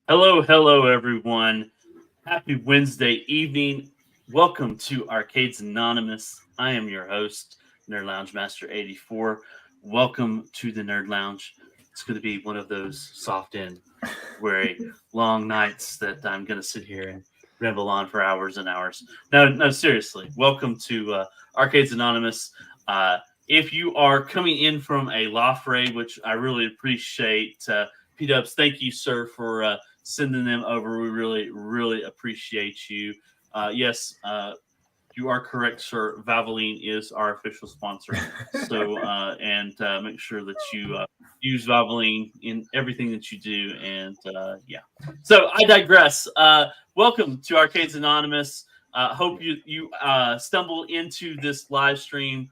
Hello, everyone. Happy Wednesday evening. Welcome to Arcades Anonymous. I am your host, Nerd Lounge Master 84. Welcome to the Nerd Lounge. It's going to be one of those soft and very long nights that I'm going to sit here and ramble on for hours and hours. No, seriously. Welcome to Arcades Anonymous. If you are coming in from a loft raid, which I really appreciate, P-Dubs, thank you, sir, for sending them over. We really appreciate you. Yes, you are correct, sir. Valvoline is our official sponsor. So, make sure that you use Valvoline in everything that you do. And yeah. So I digress. Welcome to Arcades Anonymous. Hope you stumbled into this live stream.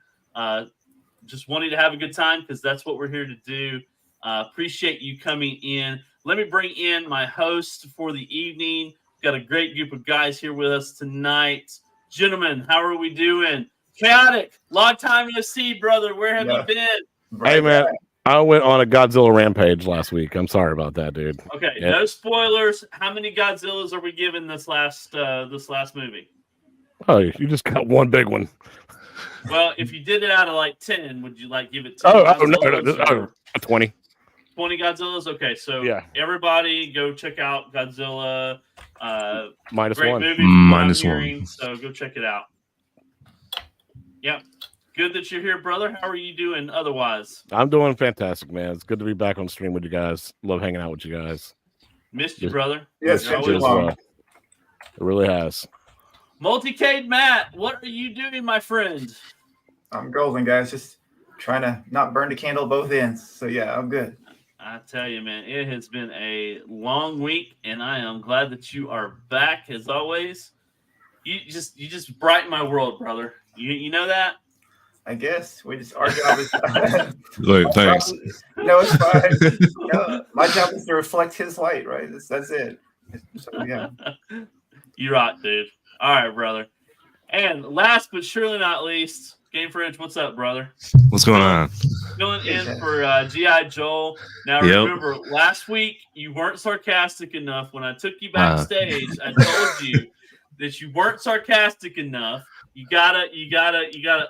Just wanting to have a good time because that's what we're here to do. Appreciate you coming in. Let me bring in my host for the evening. Got a great group of guys here with us tonight. Gentlemen, how are we doing? Chaotic, long time no see, brother. Where have you been? Hey, man, I went on a Godzilla rampage last week. I'm sorry about that, dude. Okay, no spoilers. How many Godzillas are we giving this last movie? Oh, you just got one big one. Well, if you did it out of like 10, would you give it 10? No, 20. 20 Godzillas? Okay, so yeah. Everybody go check out Godzilla. Minus great one. Movie Minus hearing, one. So go check it out. Yep. Good that you're here, brother. How are you doing otherwise? I'm doing fantastic, man. It's good to be back on stream with you guys. Love hanging out with you guys. Missed you, brother. Yes, it really has. Multicade Matt, what are you doing, my friend? I'm golden, guys. Just trying to not burn the candle both ends. So yeah, I'm good. I tell you, man, it has been a long week, and I am glad that you are back as always. You just brighten my world, brother. You know that? I guess our job is. Wait, thanks. No, it's fine. No, my job is to reflect his light, right? That's it. So, yeah. You rock, dude. All right, brother. And last but surely not least, Game Fridge, what's up, brother? What's going on? Filling in for G.I. Joel. Now, remember, last week you weren't sarcastic enough. When I took you backstage, I told you that you weren't sarcastic enough. You gotta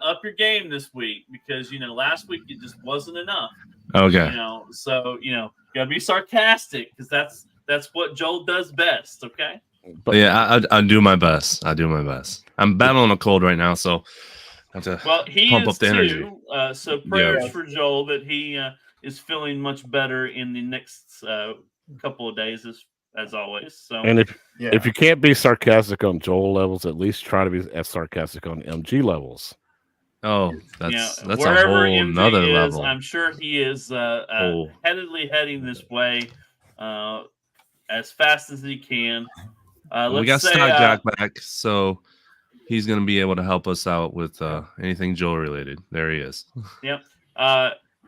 up your game this week because last week it just wasn't enough. Okay. So you gotta be sarcastic because that's what Joel does best. Okay. But yeah, I do my best. I'm battling a cold right now, so I have to pump up the energy. So prayers for Joel that he is feeling much better in the next couple of days, as always. So, and if you can't be sarcastic on Joel levels, at least try to be as sarcastic on MG levels. Oh, that's a wherever whole MG nother is, level. I'm sure he is heading this way as fast as he can. We got Stock Jack back, so he's going to be able to help us out with anything Joel related. There he is. Yep.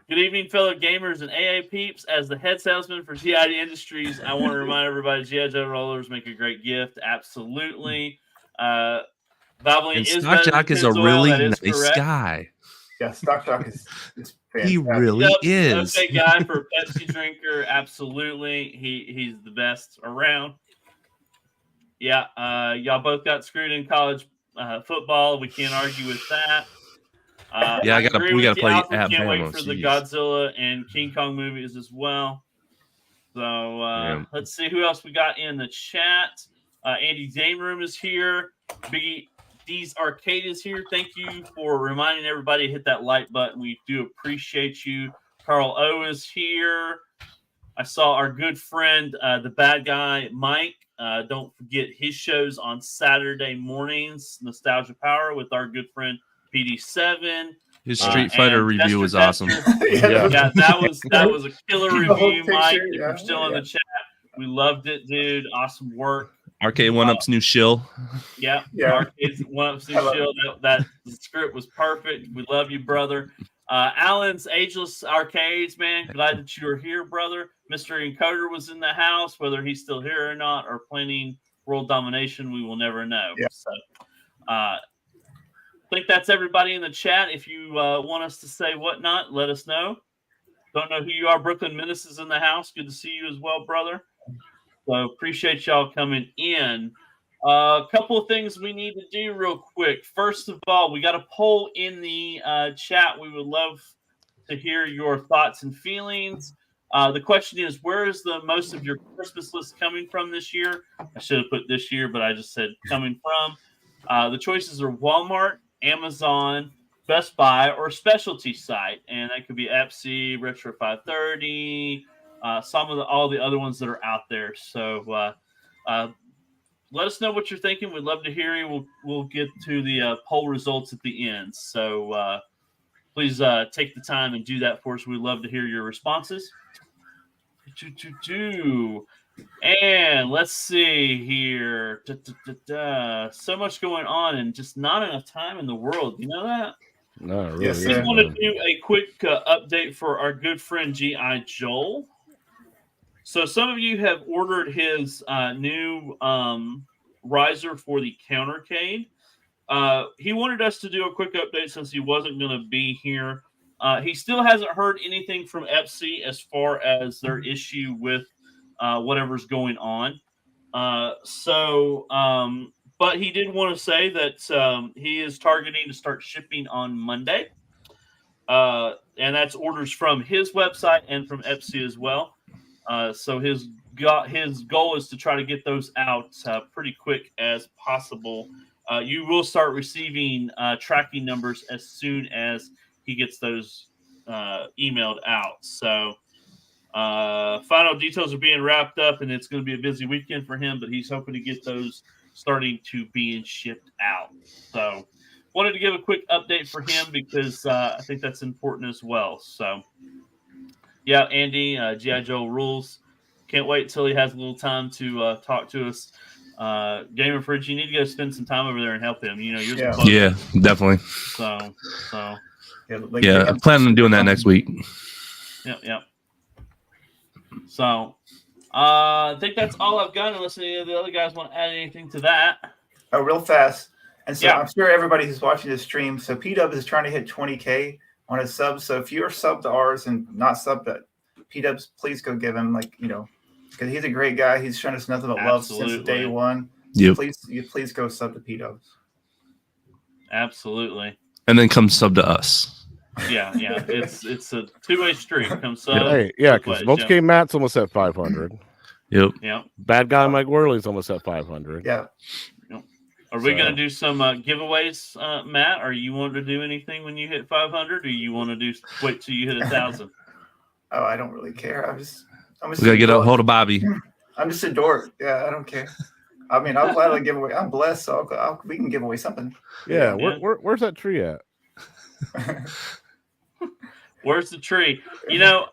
Good evening, fellow gamers and AA peeps. As the head salesman for GID Industries, I want to remind everybody GI Joe rollers make a great gift. Absolutely. Valvoline and Stock Jack is a really nice guy. Yeah, Stock Jack is fantastic. He really is. Okay, guy for a Pepsi drinker. Absolutely. He's the best around. Yeah, y'all both got screwed in college football. We can't argue with that. We got to play at Can't wait for the Godzilla and King Kong movies as well. So let's see who else we got in the chat. Andy Dame Room is here. Biggie D's Arcade is here. Thank you for reminding everybody to hit that like button. We do appreciate you. Carl O is here. I saw our good friend, the bad guy, Mike. Don't forget his shows on Saturday mornings, Nostalgia Power with our good friend PD7. His Street Fighter review was awesome. Yeah, that was a killer review, Mike. If you're still in the chat, we loved it, dude. Awesome work. Arcade One Up's new shill. Yeah. Arcade One Up's new shill. That script was perfect. We love you, brother. Alan's Ageless Arcades, man. Glad that you are here, brother. Mr. Encoder was in the house. Whether he's still here or not, or planning world domination, we will never know. Yeah. So, I think that's everybody in the chat. If you want us to say whatnot, let us know. Don't know who you are. Brooklyn Menace is in the house. Good to see you as well, brother. So appreciate y'all coming in. A couple of things we need to do real quick. First of all, we got a poll in the chat. We would love to hear your thoughts and feelings. The question is, where is the most of your Christmas list coming from this year? I should have put this year, but I just said coming from. The choices are Walmart, Amazon, Best Buy, or specialty site, and that could be Etsy, Retro 530, all the other ones that are out there. So let us know what you're thinking. We'd love to hear you. We'll get to the poll results at the end. So please take the time and do that for us. We'd love to hear your responses. And let's see here. So much going on and just not enough time in the world. You know that? No, really. Yes, I sir. just want to do a quick update for our good friend G.I. Joel. So some of you have ordered his new riser for the countercade. He wanted us to do a quick update since he wasn't going to be here. He still hasn't heard anything from Etsy as far as their issue with whatever's going on. But he did want to say that he is targeting to start shipping on Monday. And that's orders from his website and from Etsy as well. So his goal is to try to get those out pretty quick as possible. You will start receiving tracking numbers as soon as he gets those emailed out. So final details are being wrapped up, and it's going to be a busy weekend for him, but he's hoping to get those starting to being shipped out. So wanted to give a quick update for him because I think that's important as well. So yeah, Andy, G.I. Joe rules. Can't wait till he has a little time to talk to us. Gamer Fridge, you need to go spend some time over there and help him. You know, you're the closest. Yeah, definitely. So I'm planning on doing that next week. Yep. So I think that's all I've got, unless any of the other guys want to add anything to that. Oh, real fast. And so Yeah. I'm sure everybody who's watching this stream, so P-Dub is trying to hit 20K on his subs. So if you're sub to ours and not sub to P-Dubs, please go give him, because he's a great guy. He's shown us nothing but love since day one. Yep. Please go sub to P-Dubs. Absolutely. And then come sub to us. Yeah. It's a two-way street. Come sub. Hey, yeah, because Multi Matt's almost at 500. Yep. Bad guy Mike Worley's almost at 500. Yeah. Are we going to do some giveaways, Matt? Are you want to do anything when you hit 500, or do you want to wait till you hit 1,000? Oh, I don't really care. I'm just We gotta get a hold of Bobby. I'm just a dork. Yeah, I don't care. I mean, I'll gladly give away. I'm blessed, so we can give away something. Yeah. Where's that tree at? Where's the tree? You know,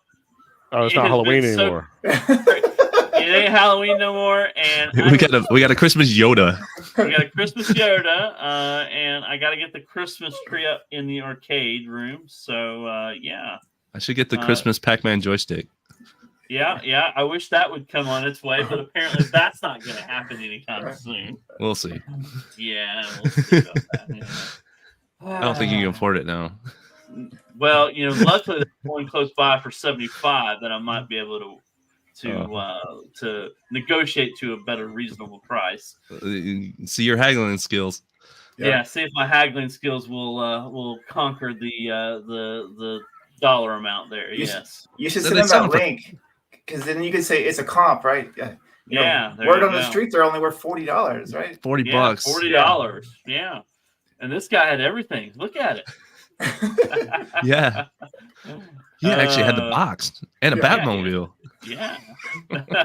Oh, it's not Halloween anymore. It ain't Halloween no more, and we got a Christmas Yoda. We got a Christmas Yoda, and I got to get the Christmas tree up in the arcade room. So yeah, I should get the Christmas Pac-Man joystick. Yeah. I wish that would come on its way, but apparently that's not going to happen anytime soon. We'll see. Yeah, we'll see about that. Yeah. I don't think you can afford it now. Well, luckily there's one close by for 75 that I might be able to negotiate to a better reasonable price. See your haggling skills. Yeah, see if my haggling skills will conquer the dollar amount there. Yes. You should send them that link, because then you could say it's a comp, right? Yeah. Word on the street, they're only worth $40, right? $40. $40. Yeah. And this guy had everything. Look at it. Yeah. He actually had the box and a Batmobile. Yeah.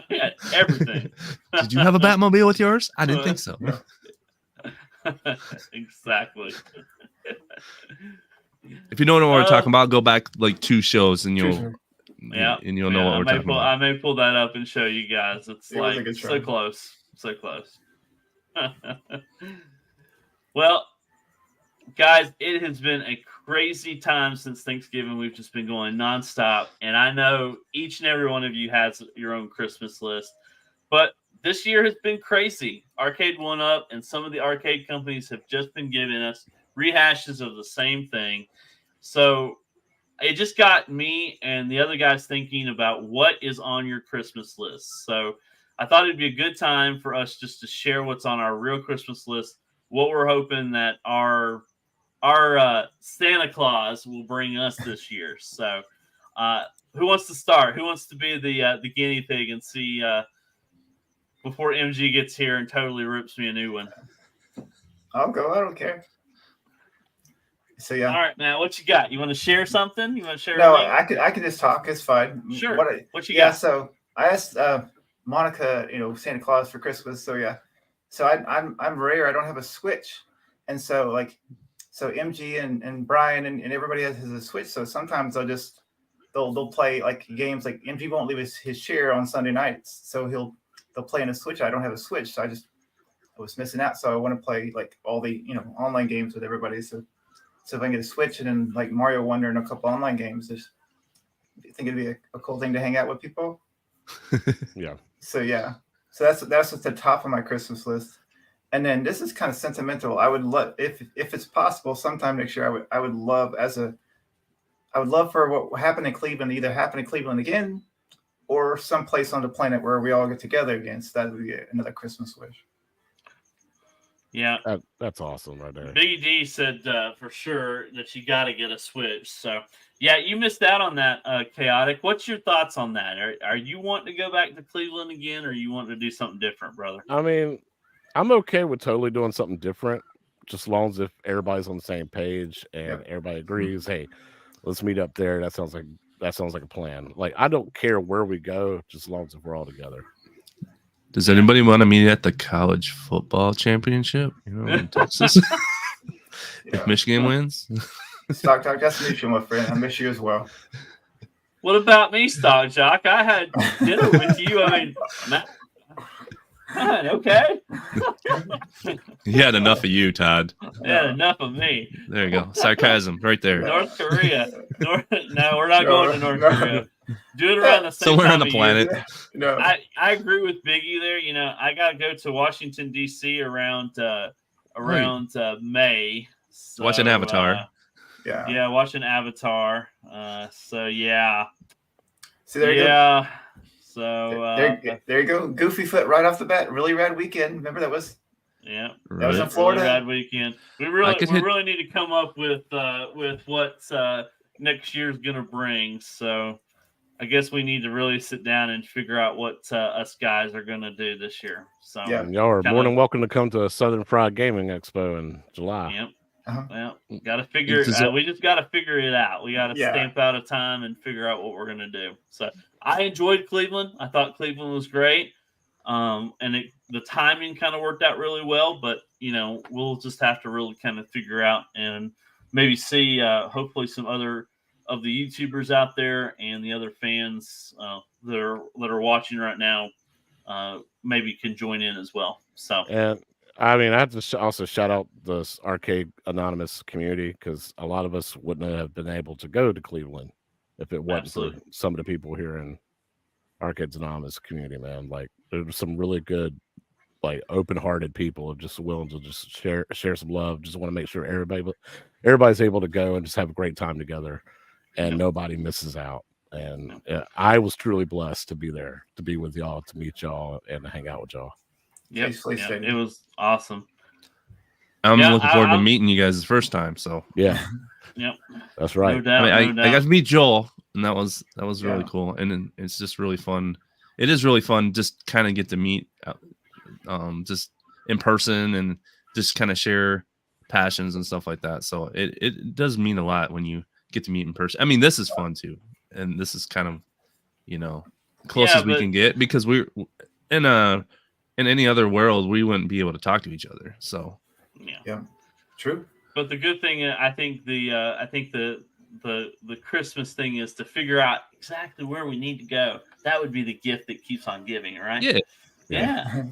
He had everything. Did you have a Batmobile with yours? I didn't think so. Exactly. If you don't know what we're talking about, go back like 2 shows and you'll know what we're talking about. I may pull that up and show you guys. It's like so show. close. So close. Well, guys, it has been a crazy time since Thanksgiving. We've just been going nonstop. And I know each and every one of you has your own Christmas list. But this year has been crazy. Arcade 1-Up and some of the arcade companies have just been giving us rehashes of the same thing. So it just got me and the other guys thinking about what is on your Christmas list. So I thought it'd be a good time for us just to share what's on our real Christmas list, what we're hoping that our Santa Claus will bring us this year. So, who wants to start? Who wants to be the guinea pig and see before MG gets here and totally rips me a new one? I'll go. I don't care. So yeah. All right, man. What you got? You want to share something? You want to share? No, with me? I could just talk. It's fine. Sure. What you got? So I asked Monica, Santa Claus for Christmas. So yeah. So I'm rare. I don't have a Switch, and so MG and Brian and everybody has a Switch. So sometimes they'll play like games. Like MG won't leave his chair on Sunday nights, so they'll play on a Switch. I don't have a Switch, so I was missing out. So I want to play like all the online games with everybody. So if I can get a Switch and then like Mario Wonder and a couple online games, I think it'd be a cool thing to hang out with people. Yeah. So yeah. So that's at the top of my Christmas list. And then this is kind of sentimental. I would love if it's possible sometime next year. I would love for what happened in Cleveland to either happen in Cleveland again or someplace on the planet where we all get together again. So that would be another Christmas wish. Yeah, that's awesome right there. Biggie D said for sure that you got to get a Switch. So yeah, you missed out on that, Chaotic. What's your thoughts on that? Are you wanting to go back to Cleveland again, or you wanting to do something different, brother? I mean, I'm okay with totally doing something different, just as long as if everybody's on the same page and everybody agrees. Hey, let's meet up there. That sounds like a plan. Like I don't care where we go, just as long as if we're all together. Does anybody want to meet at the college football championship? In Texas, if Michigan wins. Stock Talk, that's to meet you, my friend. I miss you as well. What about me, Stock Jock? I had dinner with you. I mean, okay. He had enough of you, Todd. Yeah, enough of me. There you go. Sarcasm right there. North Korea. No, we're not going to North Korea. Do it around the same somewhere time on the planet. No. I agree with Biggie there. I got to go to Washington D.C. around May. So, watching Avatar. Yeah, watching Avatar. So yeah. See, there you go. So there you go. Goofy Foot right off the bat. Really rad weekend. Remember that was. Yeah, that was in Florida. Really rad weekend. We really need to come up with what next year's gonna bring. So I guess we need to really sit down and figure out what us guys are gonna do this year. So yeah, y'all are more than welcome to come to Southern Fried Gaming Expo in July. Yep. Well, got to figure. We just got to figure it out. We got to stamp out a time and figure out what we're gonna do. So I enjoyed Cleveland. I thought Cleveland was great, and the timing kind of worked out really well. But we'll just have to really kind of figure out and maybe see. Hopefully, some other of the YouTubers out there and the other fans that are watching right now maybe can join in as well. So and. I mean, I have to also shout out this Arcade Anonymous community because a lot of us wouldn't have been able to go to Cleveland if it wasn't for some of the people here in Arcade Anonymous community, man. Like, there's some really good, like, open-hearted people just willing to just share some love. Just want to make sure everybody's able to go and just have a great time together, and nobody misses out. And I was truly blessed to be there, to be with y'all, to meet y'all, and to hang out with y'all. Yep. It was awesome. I'm looking forward to meeting you guys the first time. So yep, that's right. No doubt, I got to meet Joel, and that was really cool. And it's just really fun. It is really fun, just kind of get to meet, just in person, and just kind of share passions and stuff like that. So it does mean a lot when you get to meet in person. I mean, this is fun too, and this is kind of closest we can get because we're in any other world, we wouldn't be able to talk to each other. So, yeah, true. But the good thing, I think the Christmas thing is to figure out exactly where we need to go. That would be the gift that keeps on giving, right? Yeah.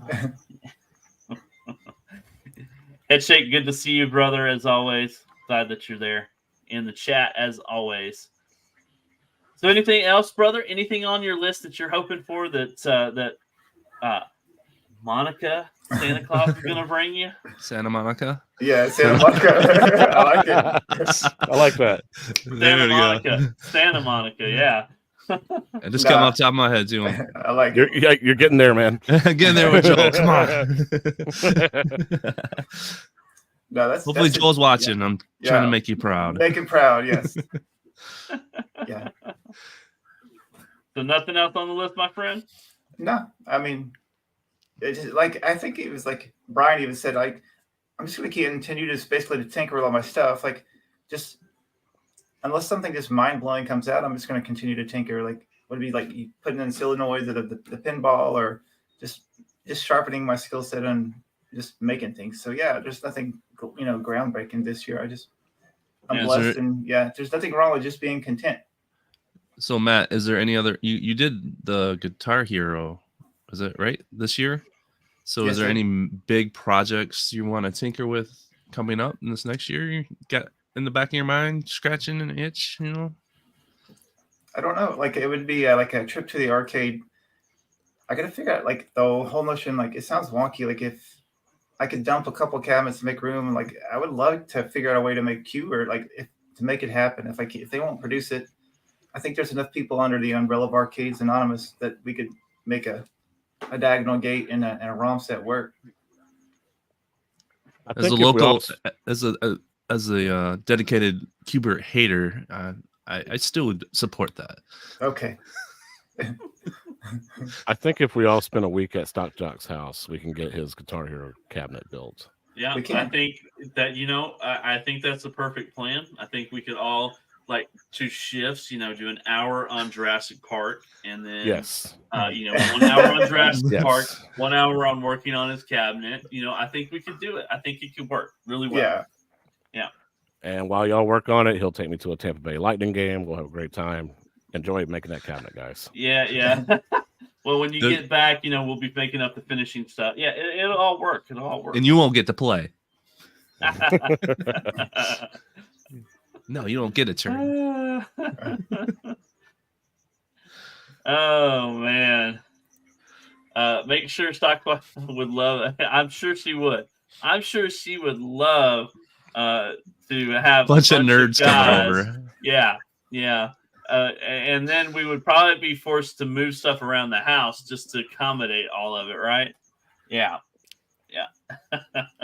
Headshake, good to see you, brother. As always, glad that you're there in the chat as always. So, anything else, brother? Anything on your list that you're hoping for that Monica, Santa Claus is going to bring you? Santa Monica? Yeah, Santa Monica. I like it. I like that. Santa Monica, yeah. It just came off the top of my head too. I like it. You're getting there, man. Getting there with Joel. Come on. No, that's Hopefully that's Joel's watching. I'm trying to make you proud. Make him proud, yes. Yeah. So nothing else on the list, my friend? No, I mean, it's just, like, I think it was like Brian even said, like, I'm just going to continue to basically to tinker with all my stuff. Like, just unless something just mind blowing comes out, I'm just going to continue to tinker. Like, would it be like putting in solenoids or the pinball, or just sharpening my skill set and just making things. So yeah, there's nothing groundbreaking this year. I'm blessed, and there's nothing wrong with just being content. So Matt, is there any other? You did the Guitar Hero, is it right this year? So is there any big projects you want to tinker with coming up in this next year? You got in the back of your mind, scratching an itch, I don't know. Like, it would be like a trip to the arcade. I got to figure out like the whole notion. Like, it sounds wonky. Like, if I could dump a couple cabinets to make room, like I would love to figure out a way to make Q, or like to make it happen. If they won't produce it, I think there's enough people under the umbrella of Arcades Anonymous that we could make a diagonal gate and a ROM set work. As a local, as a dedicated Qbert hater, I still would support that. Okay. I think if we all spend a week at Stock Jock's house, we can get his Guitar Hero cabinet built. Yeah, I think that I think that's a perfect plan. I think we could all like 2 shifts, do an hour on Jurassic Park, and then 1 hour on Jurassic Park, 1 hour on working on his cabinet. I think we could do it. I think it could work really well. Yeah. And while y'all work on it, he'll take me to a Tampa Bay Lightning game. We'll have a great time. Enjoy making that cabinet, guys. Yeah. Well, when you get back, we'll be making up the finishing stuff. Yeah, it'll all work. And you won't get to play. No, you don't get a turn. Oh man. Make sure Stockwell would love it. I'm sure she would. I'm sure she would love to have a bunch of nerds coming over. Yeah. And then we would probably be forced to move stuff around the house just to accommodate all of it, right? Yeah.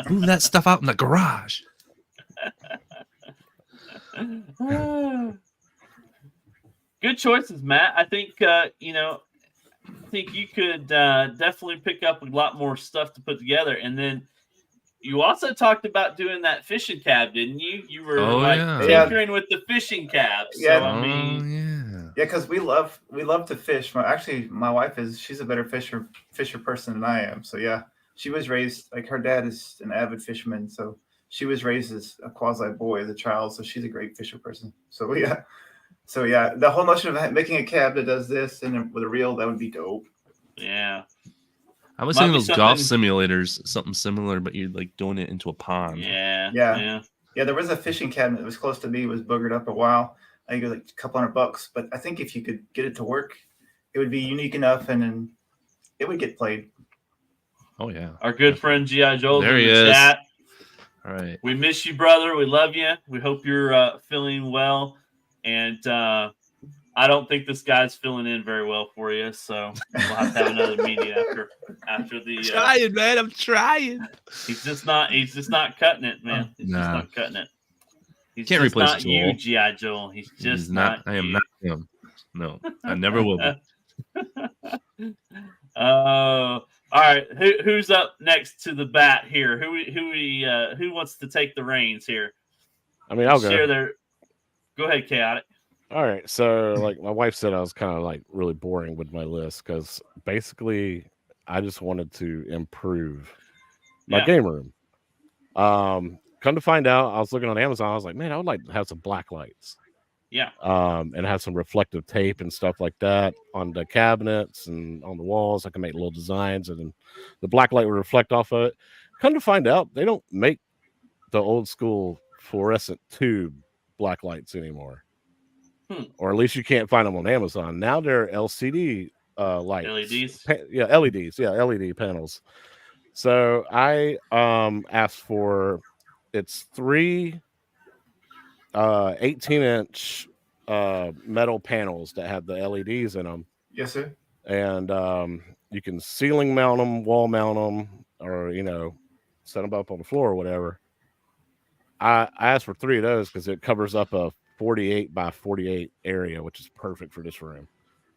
Move that stuff out in the garage. Good choices, Matt. I think you could definitely pick up a lot more stuff to put together. And then you also talked about doing that fishing cab, didn't you? You were tinkering with the fishing cab. So because we love to fish. My wife she's a better fisher person than I am. So yeah, she was raised like her dad is an avid fisherman. So she was raised as a quasi boy as a child. So she's a great fisher person. So yeah, the whole notion of making a cab that does this and with a reel, that would be dope. Yeah. I was thinking those golf simulators, something similar, but you're like doing it into a pond. Yeah. There was a fishing cabinet that was close to me, was boogered up a while. I think it was like a couple $100, but I think if you could get it to work, it would be unique enough, and then it would get played. Oh yeah, our good friend G.I. Joel there in he the is. chat. All right, we miss you, brother. We love you. We hope you're feeling well, and I don't think this guy's filling in very well for you, so we'll have to have another meeting after the. Trying, man. I'm trying. He's just not cutting it, man. He's just not cutting it. He's can't just replace not Joel. you, G.I. Joel. He's just not. I am not him. No, I never will be. All right. Who's up next to the bat here? Who wants to take the reins here? I mean, I'll go. Go ahead, Chaotic. All right. So, like my wife said, I was kind of like really boring with my list because basically I just wanted to improve my game room. Come to find out, I was looking on Amazon. I was like, man, I would like to have some black lights. Yeah. And have some reflective tape and stuff like that on the cabinets and on the walls. I can make little designs, and then the black light would reflect off of it. Come to find out, they don't make the old school fluorescent tube black lights anymore. Or at least you can't find them on Amazon. Now they're LCD lights. LEDs? LEDs. Yeah, LED panels. So I asked for, it's 3 18-inch metal panels that have the LEDs in them. Yes, sir. And you can ceiling mount them, wall mount them, or set them up on the floor or whatever. I asked for 3 of those because it covers up a 48 by 48 area, which is perfect for this room.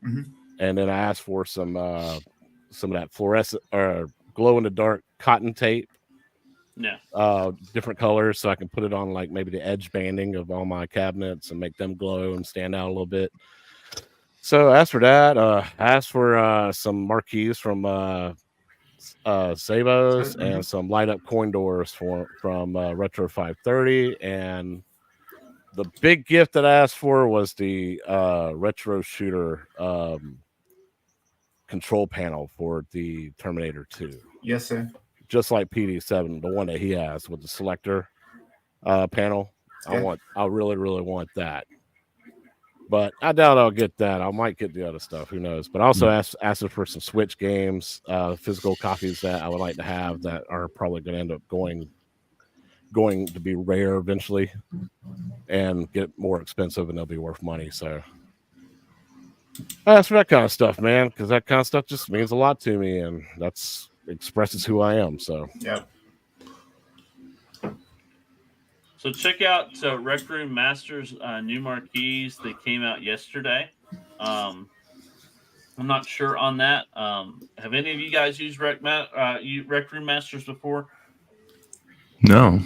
Mhm. And then I asked for some of that fluorescent or glow in the dark cotton tape. Yeah. Different colors, so I can put it on like maybe the edge banding of all my cabinets and make them glow and stand out a little bit. So I asked for that. I asked for some marquees from Sabos and some light up coin doors from Retro 530. And the big gift that I asked for was the Retro Shooter control panel for the Terminator 2. Yes, sir. Just like PD7, the one that he has with the selector panel. Yeah. I really, really want that. But I doubt I'll get that. I might get the other stuff. Who knows? But I also asked for some Switch games, physical copies that I would like to have that are probably going to end up going to be rare eventually and get more expensive, and they'll be worth money. So I asked for that kind of stuff, man, because that kind of stuff just means a lot to me, and that's expresses who I am. So Yep. So check out Rec Room Masters new marquees. They came out yesterday. I'm not sure on that. Have any of you guys used Rec Room Masters before? No.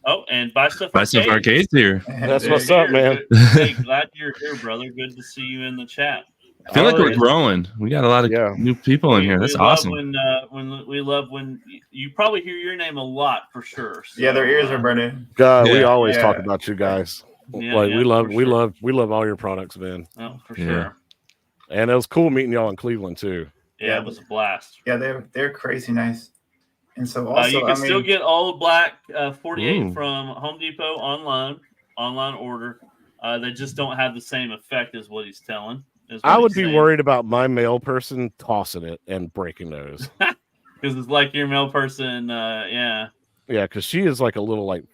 Oh, and Buy Stuff Arcade's here. That's what's up, man. Hey, glad you're here, brother. Good to see you in the chat. I feel like we're growing. We got a lot of new people in here. That's awesome. We love when you probably hear your name a lot for sure. So, yeah, their ears are burning. God, we always talk about you guys. Yeah, we love all your products, man. Oh, for sure. And it was cool meeting y'all in Cleveland too. Yeah, it was a blast. Yeah, they're crazy nice. And so also, you can still get all black 48 from Home Depot online order. They just don't have the same effect as what he's telling. I would be worried about my mail person tossing it and breaking those. Because it's like your mail person, yeah. Yeah, because she is like a little like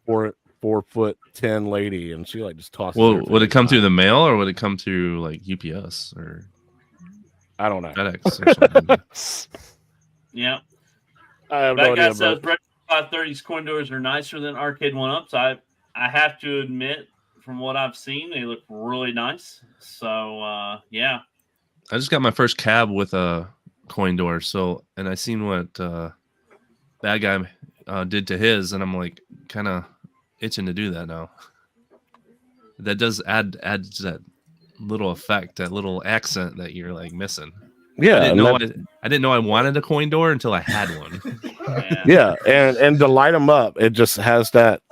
4'10" lady, and she like just tosses. Well, would it come through the mail or would it come through like UPS or I don't know. FedEx or something? Yeah. I have that no guy idea. Says Retro 530's coin doors are nicer than Arcade 1-Ups. I have to admit, from what I've seen, they look really nice. So, yeah. I just got my first cab with a coin door. And I seen what Bad Guy did to his, and I'm like kind of itching to do that now. That does add to that little effect, that little accent that you're like missing. Yeah, I didn't know I wanted a coin door until I had one. Yeah, and to light them up, it just has that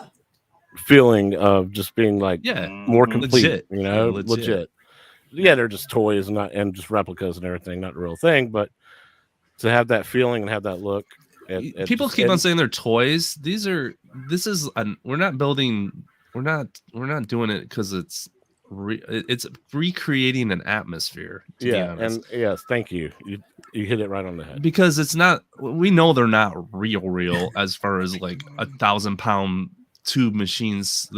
feeling of just being like more complete, legit. Legit. Yeah, they're just toys and just replicas and everything, not the real thing, but to have that feeling and have that look. People keep on saying they're toys. We're not doing it because it's recreating an atmosphere. And yes, thank you. You hit it right on the head. Because it's not. We know they're not real as far as like 1,000-pound tube machines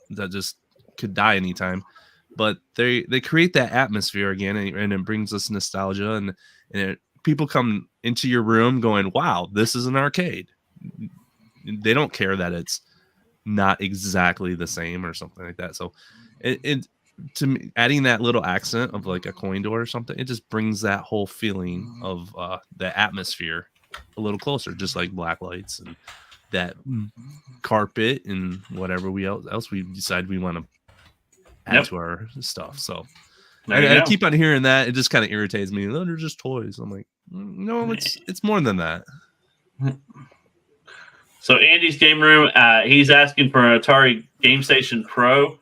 that just could die anytime. But they create that atmosphere again, and it brings us nostalgia, and people come into your room going, "Wow, this is an arcade." They don't care that it's not exactly the same or something like that. So, it to me, adding that little accent of like a coin door or something, it just brings that whole feeling of the atmosphere a little closer, just like black lights and that carpet and whatever else we decide we want to add to our stuff. So I keep on hearing that. It just kind of irritates me. Oh, they're just toys. I'm like, no, it's more than that. So Andy's Game Room, he's asking for an Atari Game Station Pro.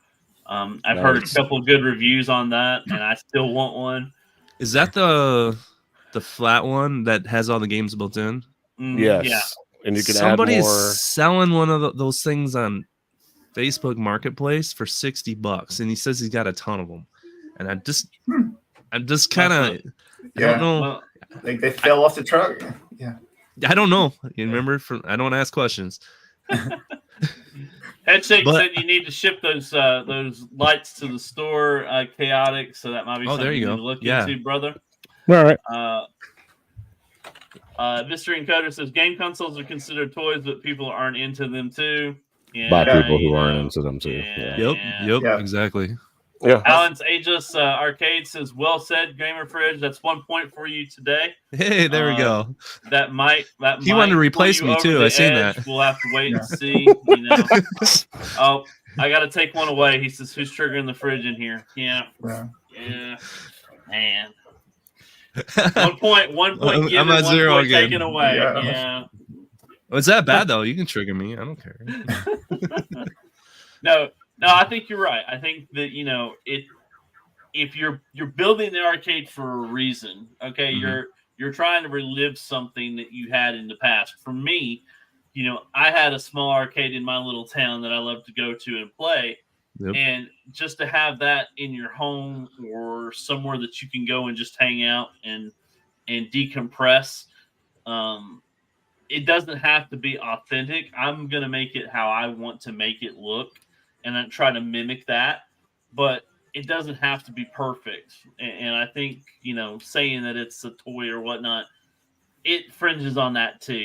I've heard a couple of good reviews on that, and I still want one. Is that the flat one that has all the games built in? Yes. Yeah. And you can Somebody's add more. Selling one of those things on Facebook Marketplace for $60, and he says he's got a ton of them. And I'm just kind of, I don't know. Like they fell off the truck. Yeah. I don't know. You remember? I don't ask questions. Headshake But- said you need to ship those lights to the store, Chaotic. So that might be something there you you go. need to look Yeah. into, brother. All right. Mystery Encoder says game consoles are considered toys, but people aren't into them too. Yeah, By people who you aren't know, into them too. yeah. Yep, Yeah. exactly. Yeah. Alan's Aegis Arcade says, "Well said, Gamer Fridge. That's 1 point for you today. Hey, there we go. That might He wanted to pull replace you me, over too. the I seen edge. that. We'll have to wait Yeah. and see. You know. Oh, I got to take one away. He says, "Who's triggering the fridge in here?" Yeah, man. 1 point. 1 point I'm given. at 1 0 point again. taken away. Yeah. Yeah. It's that bad though. You can trigger me. I don't care. No, I think you're right. I think that if you're building the arcade for a reason, okay, Mhm. you're trying to relive something that you had in the past. For me, I had a small arcade in my little town that I love to go to and play. Yep. And just to have that in your home or somewhere that you can go and just hang out and decompress, it doesn't have to be authentic. I'm gonna make it how I want to make it look, and I try to mimic that. But it doesn't have to be perfect. And I think saying that it's a toy or whatnot, it fringes on that too.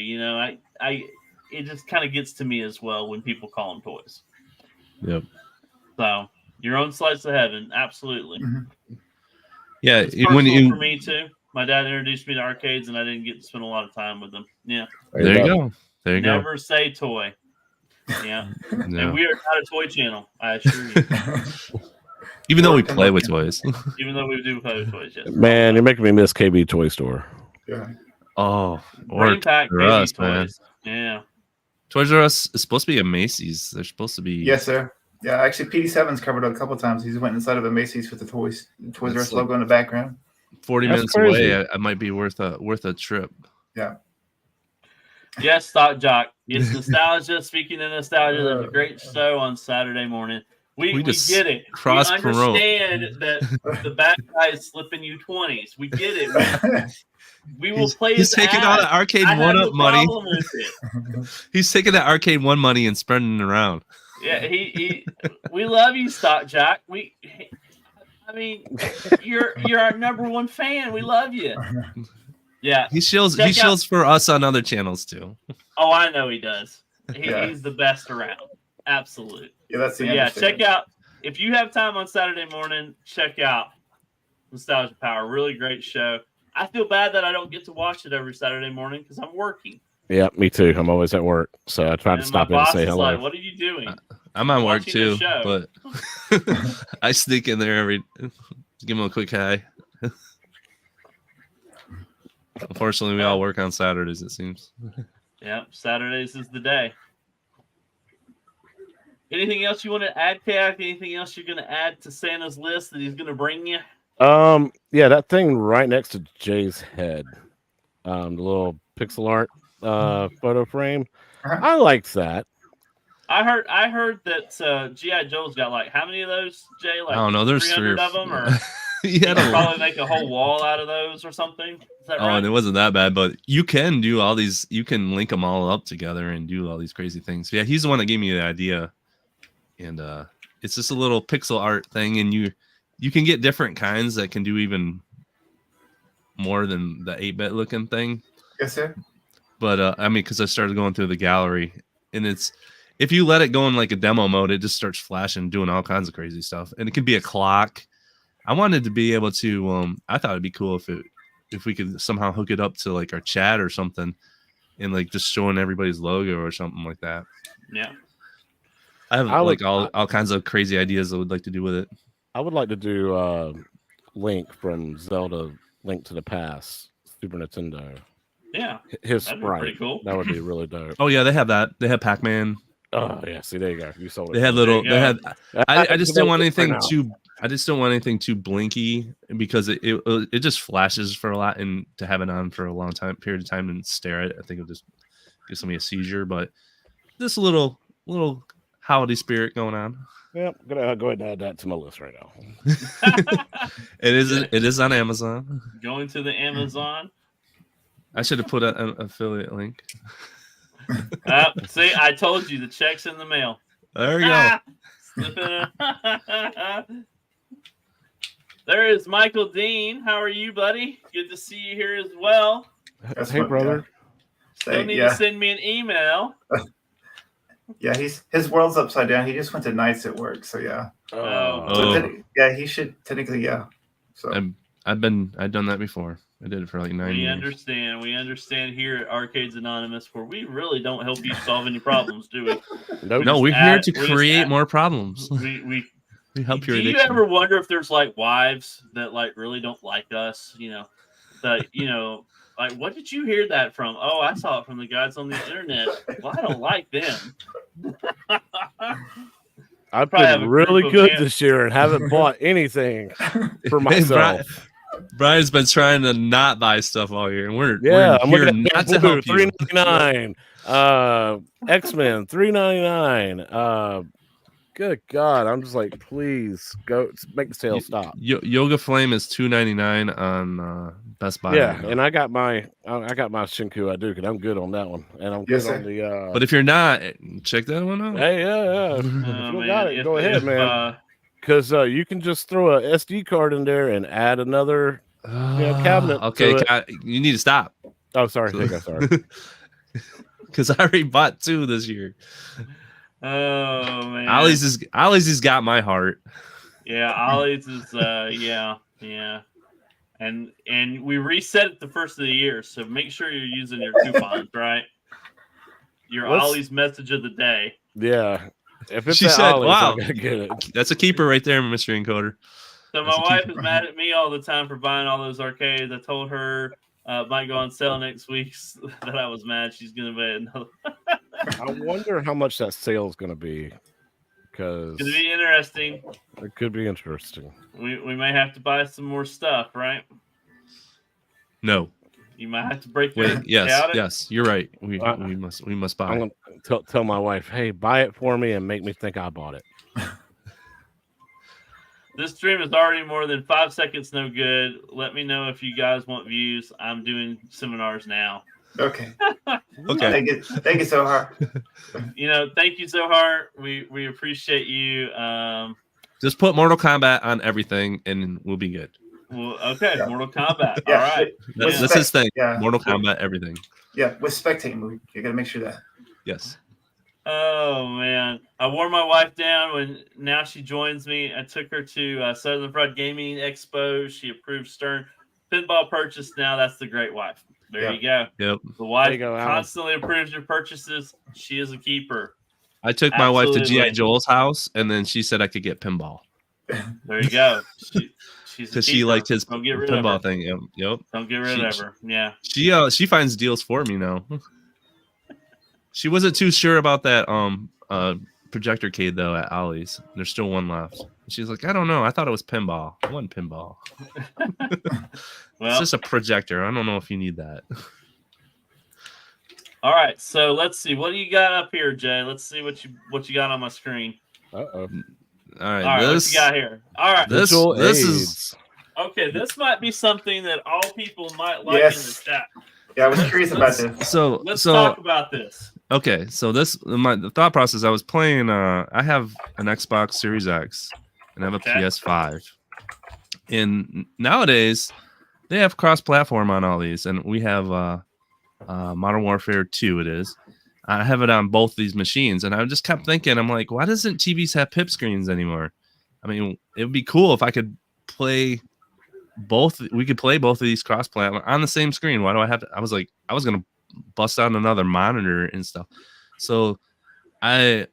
It just kind of gets to me as well when people call them toys. Yep. So your own slice of heaven, absolutely. Mm-hmm. Yeah, It's when personal for me too. My dad introduced me to arcades, and I didn't get to spend a lot of time with them. Yeah, there you go. There you never say toy. Yeah, go. No. and we are not a toy channel. I assure you. Even though we Working play on with it. toys. Even though we do play with toys, yes. Man, you're making me miss KB Toy Store. Yeah. Oh, or Brain Pack Toys baby R Us, man. toys. Yeah. Toys R Us is supposed to be a Macy's. They're supposed to be. Yes, sir. Yeah, actually, PD7's covered it a couple times. He's went inside of a Macy's with the Toys R That's Us logo in the background. 40 That's minutes crazy. away. I might be worth a trip. Yeah. Yes, Stock Jock. It's nostalgia. Speaking of nostalgia, there's a great show on Saturday morning. We just get it. We cross-promote. understand that the bad guy is slipping you 20s. We get it. We will play He's his taking all ad. the arcade I have one no up money. problem with it. He's taking that arcade one money and spreading it around. Yeah, we love you, Stock Jock. You're our number one fan. We love you. Yeah. He shields Check out- for us on other channels too. Oh, I know he does. Yeah. He's the best around. Absolute. Yeah, that's the Yeah, understatement. check out if you have time on Saturday morning. Check out Nostalgia Power. Really great show. I feel bad that I don't get to watch it every Saturday morning because I'm working. Yeah, me too. I'm always at work, so I try to And stop my in and boss say is hello. like, "What are you doing?" I'm on work Watching the too, show. but I sneak in there give him a quick hi. Unfortunately, we all work on Saturdays, it seems. Yep, Saturdays is the day. Anything else you want to add, Kayak? Anything else you're going to add to Santa's list that he's going to bring you? Yeah, that thing right next to Jay's head, the little pixel art photo frame. Uh-huh. I liked that. I heard that G.I. Joe's got like how many of those, Jay? Like I don't know. There's 300 of them, or he you had could a probably make a whole wall out of those or something. Is that right? and it wasn't that bad, but you can do all these. You can link them all up together and do all these crazy things. Yeah, he's the one that gave me the idea, and it's just a little pixel art thing, and you can get different kinds that can do even more than the 8-bit looking thing. Yes, sir. But I mean, because I started going through the gallery, and if you let it go in like a demo mode, it just starts flashing, doing all kinds of crazy stuff, and it can be a clock. I wanted to be able to. I thought it'd be cool if we could somehow hook it up to like our chat or something, and like just showing everybody's logo or something like that. Yeah. I have all kinds of crazy ideas I would like to do with it. I would like to do Link from Zelda Link to the Past, Super Nintendo. Yeah. His That'd be sprite. pretty cool. That would be really dope. Oh yeah, they have that. They have Pac-Man. Oh yeah, see there you go. You sold it. They had There little. you They had. go. I just didn't want anything now. too. I just don't want anything too blinky because it just flashes for a lot, and to have it on for a long period of time and stare at it, I think it'll just give somebody a seizure. But just a little holiday spirit going on. Yep, gonna go ahead and add that to my list right now. It is on Amazon. Going to the Amazon. I should have put an affiliate link. See, I told you the check's in the mail. There we go. There is Michael Dean. How are you, buddy? Good to see you here as well. That's Hey, what- brother. Still need to send me an email. Yeah, his world's upside down. He just went to nights at work, so yeah. Oh. Yeah, he should technically, yeah. So I've done that before. I did it for like 9 We years. understand. We understand here at Arcades Anonymous, where we really don't help you solve any problems, do we? Nope. No, we're here to we just create add- more problems. We We help your do you addiction. ever wonder if there's like wives that like really don't like us? Like, what did you hear that from? Oh, I saw it from the guys on the internet. Well, I don't like them. I've Probably have been a group really of good men- this year and haven't bought anything for Hey, myself. Brian's been trying to not buy stuff all year, and we're I'm here looking at not to help you. $3.99. X-Men $3.99. Good God, I'm just like, please go make the sale stop. Yoga Flame is $2.99 on Best Buy. Yeah, right now. and I got my Shinku Hadouken. I'm good on that one, and I'm Yes, good on the. But if you're not, check that one out. Hey, yeah. If you don't got it, go ahead, man. Because you can just throw a SD card in there and add another cabinet. Okay, to it. you need to stop. Oh, sorry. Sorry. Because I already bought 2 this year. Oh man, Ollie's has got my heart. Yeah, Ollie's is yeah. And we reset it the first of the year, so make sure you're using your coupons, right? Your Ollie's message of the day. Yeah. If it's She at said, Ollie's, wow. I'm gonna get it. That's a keeper right there, Mr. Encoder. So my wife is mad at me all the time for buying all those arcades. I told her might go on sale next week that I was mad. She's gonna buy another. I wonder how much that sale is gonna be. Because It's gonna be interesting. it could be interesting. We may have to buy some more stuff, right? No. You might have to break Wait, your yes, you're right. We must buy. I'm gonna tell my wife, hey, buy it for me and make me think I bought it. This stream is already more than 5 seconds no good. Let me know if you guys want views. I'm doing seminars now. okay. Okay. Thank you so hard. Thank you so hard. We appreciate you. Just put Mortal Kombat on everything and we'll be good. Well, okay, Yeah. Mortal Kombat. Yeah. All right. That's his thing. Yeah. Mortal Kombat, everything. Yeah, with spectating, you got to make sure that. Yes. Oh man, I wore my wife down when now she joins me. I took her to Southern Fried Gaming Expo. She approved Stern pinball purchase. Now that's the great wife. There you go. Yep. The wife go, Alan. constantly approves your purchases. She is a keeper. I took my wife to Absolutely. G.I. Joel's house and then she said I could get pinball. There you go. She's a Because she keeper. liked his Don't get rid of her. pinball thing. Yep. Don't get rid of her. Yeah. She finds deals for me now. She wasn't too sure about that projector cade though at Ollie's. There's still one left. She's like, I don't know. I thought it was pinball. It wasn't pinball. Well, It's just a projector. I don't know if you need that. all right. So let's see. What do you got up here, Jay? Let's see what you got on my screen. Uh-oh. All All right. right. This What you got here? All right. This Visual is aids. Okay. This might be something that all people might like in Yes. the chat. Yeah, I was curious about this. Let's talk about this. Okay, so the thought process. I was playing. I have an Xbox Series X and I have a Okay. PS5. And nowadays, they have cross-platform on all these, and we have Modern Warfare 2. It is. I have it on both these machines, and I just kept thinking, I'm like, why doesn't TVs have pip screens anymore? I mean, it would be cool if I could play both. We could play both of these cross-platform on the same screen. Why do I have to? I was like, I was gonna bust out another monitor and stuff. So I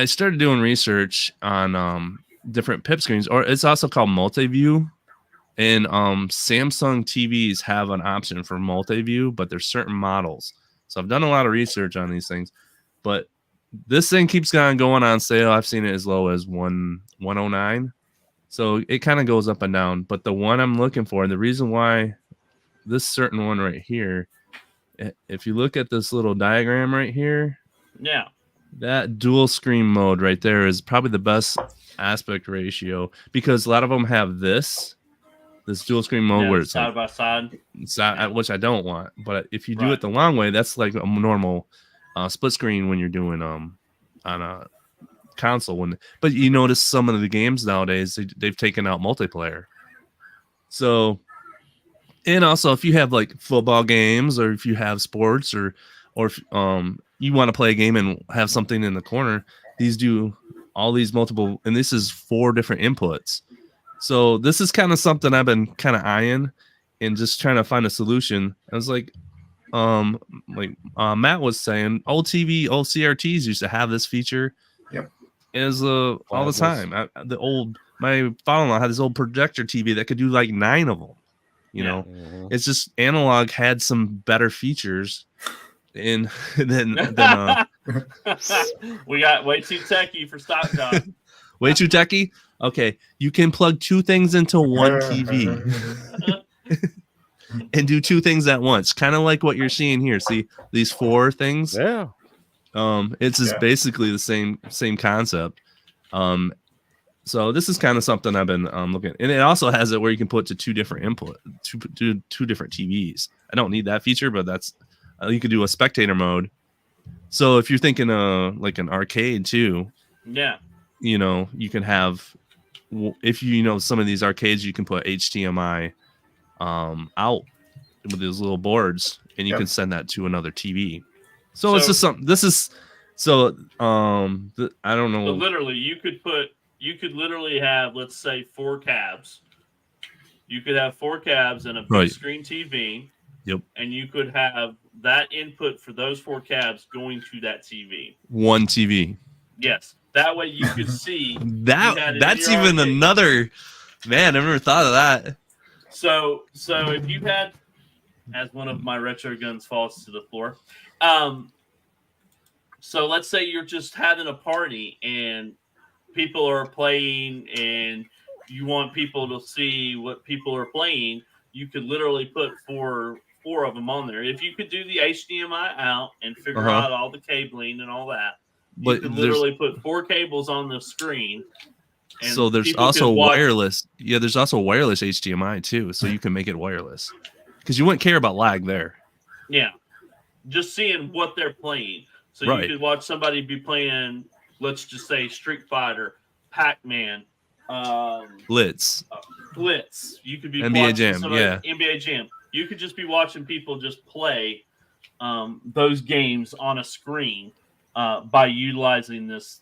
started doing research on different pip screens, or it's also called multi-view. And Samsung TVs have an option for multi-view, but there's certain models. So I've done a lot of research on these things, but this thing keeps on going on sale. I've seen it as low as 109. So it kind of goes up and down. But the one I'm looking for, the reason why this certain one right here, if you look at this little diagram right here, Yeah. that dual screen mode right there is probably the best aspect ratio, because a lot of them have this dual screen mode where it's side by side. which I don't want. But if you do Right. it the long way, that's like a normal split screen when you're doing on a console. But you notice some of the games nowadays they've taken out multiplayer. So, and also if you have like football games, or if you have sports, or if you want to play a game and have something in the corner, these do all these multiple, and this is 4 different inputs. So this is kind of something I've been kind of eyeing and just trying to find a solution. I was like Matt was saying, old CRTs used to have this feature. Yep. As all the time. My father-in-law had this old projector TV that could do like 9 of them. You know, it's just analog had some better features than we got way too techie for stock dog. Way too techie. Okay, you can plug 2 things into one TV and do 2 things at once, kind of like what you're seeing here. See these 4 things? Yeah. It's just basically the same concept. So this is kind of something I've been looking at. And it also has it where you can put to 2 different two different TVs. I don't need that feature, but that's you could do a spectator mode. So if you're thinking like an arcade too, yeah, you know, you can have, if you know some of these arcades, you can put HDMI out with those little boards, and you can send that to another TV. So it's just something. This is so I don't know. So literally, you could literally have, let's say, 4 cabs. You could have 4 cabs and a big screen TV. Yep. And you could have that input for those 4 cabs going to that TV. One TV. Yes. That way you could see that. That's even another. Man, I never thought of that. So if you had, as one of my retro guns falls to the floor, so let's say you're just having a party and people are playing, and you want people to see what people are playing, you could literally put four of them on there. If you could do the HDMI out and figure out all the cabling and all that, you could literally put 4 cables on the screen. And so there's also wireless. Yeah, there's also wireless HDMI too, so you can make it wireless because you wouldn't care about lag there. Yeah, just seeing what they're playing. So you could watch somebody be playing, let's just say, Street Fighter, Pac-Man, Blitz. You could be NBA watching Jam, NBA Jam. You could just be watching people just play those games on a screen by utilizing this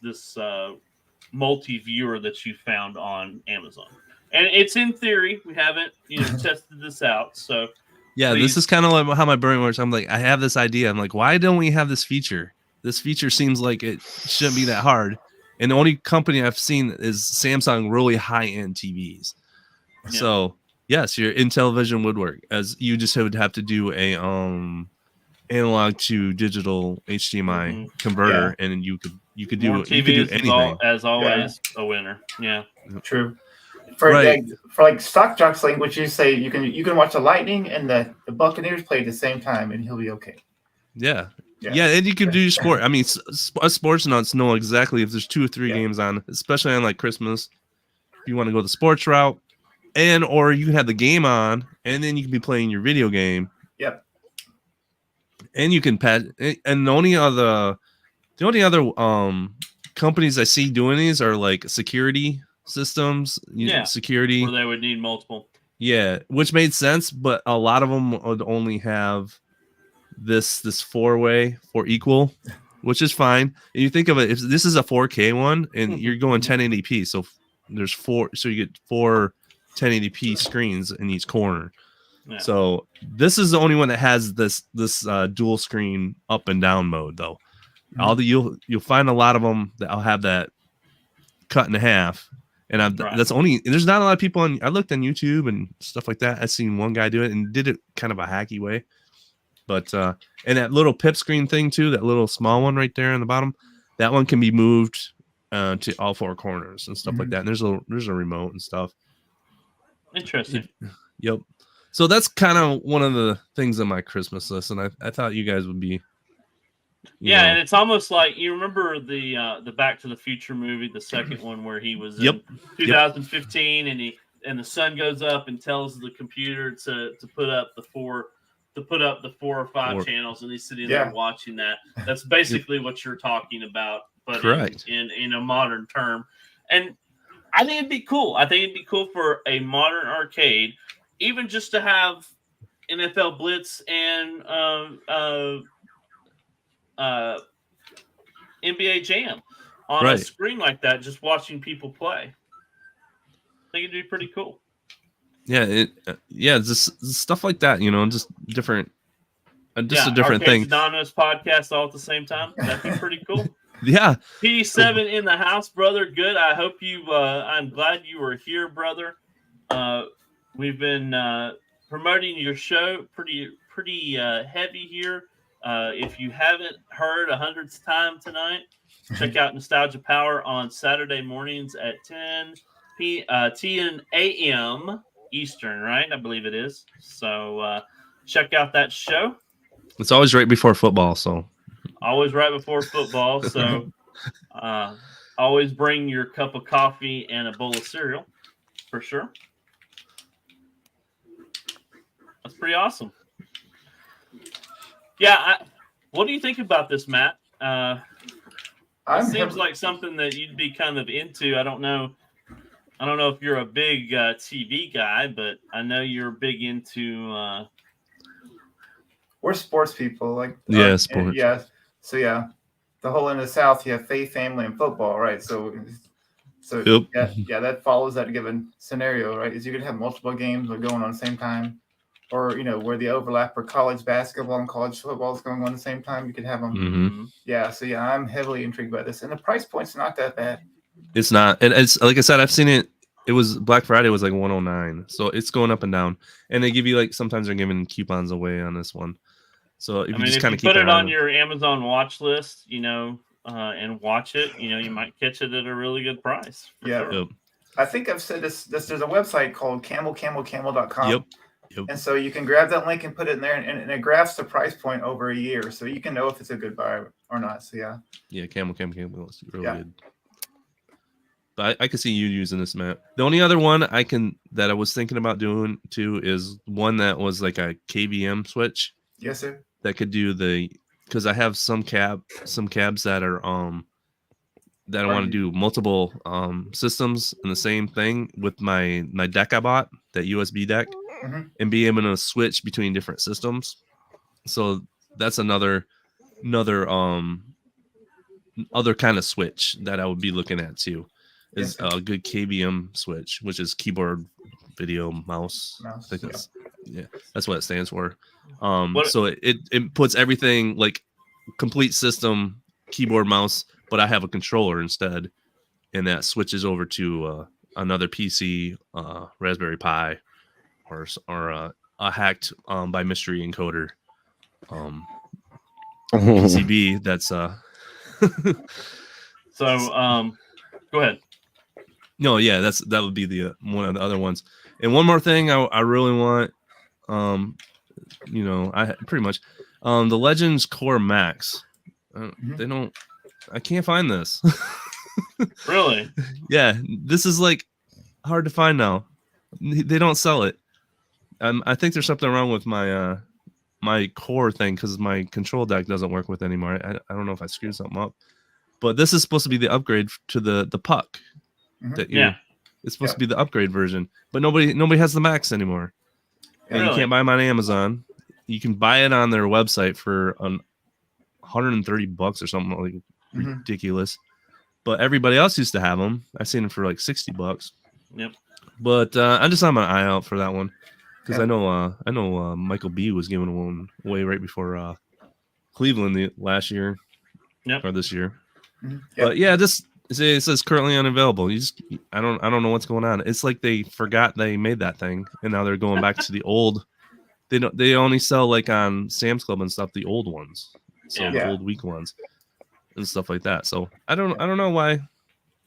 multi-viewer that you found on Amazon. And it's in theory. We haven't tested this out. So yeah, this is kind of like how my brain works. I'm like, I have this idea. I'm like, why don't we have this feature? This feature seems like it shouldn't be that hard. And the only company I've seen is Samsung, really high-end TVs. Yeah. So yes, your Intellivision would work, as you just would have to do a analog to digital HDMI converter, and you could do more it. You could do anything. As always, a winner. Yeah, true. For Stock Jock's language, you say you can watch the Lightning and the Buccaneers play at the same time, and he'll be okay. Yeah, and you can do sport. I mean, us sports nuts know exactly if there's 2 or 3 games on, especially on like Christmas. If you want to go the sports route, or you can have the game on, and then you can be playing your video game. Yep. And you can and the only other companies I see doing these are like security systems. Security where they would need multiple. Yeah, which made sense, but a lot of them would only have this 4-way for equal, which is fine. And you think of it, if this is a 4K one and you're going 1080p, so there's 4, so you get 4 1080p screens in each corner. Yeah. So this is the only one that has this dual screen up and down mode, though. You'll find a lot of them that I'll have that cut in half, and that's only, there's not a lot of people I looked on YouTube and stuff like that. I've seen one guy do it and did it kind of a hacky way, but and that little pip screen thing too, that little small one right there on the bottom, that one can be moved to all 4 corners and stuff like that. And there's a remote and stuff. Interesting. Yep. So that's kind of one of the things on my Christmas list, and I thought you guys would be. And it's almost like, you remember the Back to the Future movie, the second one where he was in 2015, and the sun goes up and tells the computer to put up the 4 or 5 channels, and he's sitting there watching that. That's basically what you're talking about but Correct. in a modern term. And I think it'd be cool. I think it'd be cool for a modern arcade, even just to have NFL Blitz and NBA Jam on a Right. screen like that, just watching people play. I think it'd be pretty cool. Yeah, just stuff like that, just different, just a different Arcades thing. Anonymous podcast all at the same time. That'd be pretty cool. Yeah. P7 in the house, brother. Good. I hope you. I'm glad you were here, brother. We've been promoting your show pretty heavy here. If you haven't heard 100th time tonight, check out Nostalgia Power on Saturday mornings at 10 a.m. Eastern, right? I believe it is. So check out that show. It's always right before football, so always right before football. So always bring your cup of coffee and a bowl of cereal for sure. That's pretty awesome. Yeah. What do you think about this, Matt? It seems like something that you'd be kind of into. I don't know if you're a big TV guy, but I know you're big into. We're sports people, like sports. Yeah. So yeah, the whole in the South, you have faith, family, and football, right? So Yep. yeah, that follows that given scenario, right? Is you could have multiple games going on at the same time, or where the overlap for college basketball and college football is going on at the same time. You could have them. Mm-hmm. Yeah. So yeah, I'm heavily intrigued by this, and the price point's not that bad. It's not, and it's like I said, I've seen it. It was Black Friday was like 109, so it's going up and down, and they give you sometimes they're giving coupons away on this one. So if you just kind of put it on your Amazon watch list, and watch it, you might catch it at a really good price. Yeah. Sure. I think I've said this. There's a website called camel.com. Yep. And so you can grab that link and put it in there, and it graphs the price point over a year, so you can know if it's a good buy or not. So yeah. Yeah, camel. It's really good. But I could see you using this, Matt. The only other one that I was thinking about doing too is one that was like a KVM switch. Yes, sir. That could do because I have some cabs that are that I want to do multiple systems in the same thing with my deck I bought, that USB deck, and be able to switch between different systems. So that's another other kind of switch that I would be looking at too. Is a good KVM switch, which is keyboard, video, mouse. I think that's what it stands for. So it puts everything like complete system, keyboard, mouse, but I have a controller instead, and that switches over to another PC, Raspberry Pi, or a hacked by mystery encoder PCB. That's So go ahead. No, yeah, that would be the one of the other ones. And one more thing I really want, I pretty much the Legends Core Max. I can't find this. Really? Yeah, this is like hard to find now. They don't sell it. I think there's something wrong with my my core thing, because my control deck doesn't work with anymore. I don't know if I screwed something up, but this is supposed to be the upgrade to the puck. It's supposed to be the upgrade version, but nobody has the Max anymore. And you can't buy them on Amazon. You can buy it on their website for $130 or something like ridiculous. But everybody else used to have them. I've seen them for like $60. Yep. But I'm just on my eye out for that one, because I know Michael B was giving one away right before Cleveland last year, or this year. But yeah, it says currently unavailable. I don't know what's going on. It's like they forgot they made that thing, and now they're going back to the old. They only sell like on Sam's Club and stuff the old ones, the old weak ones and stuff like that. So I don't know why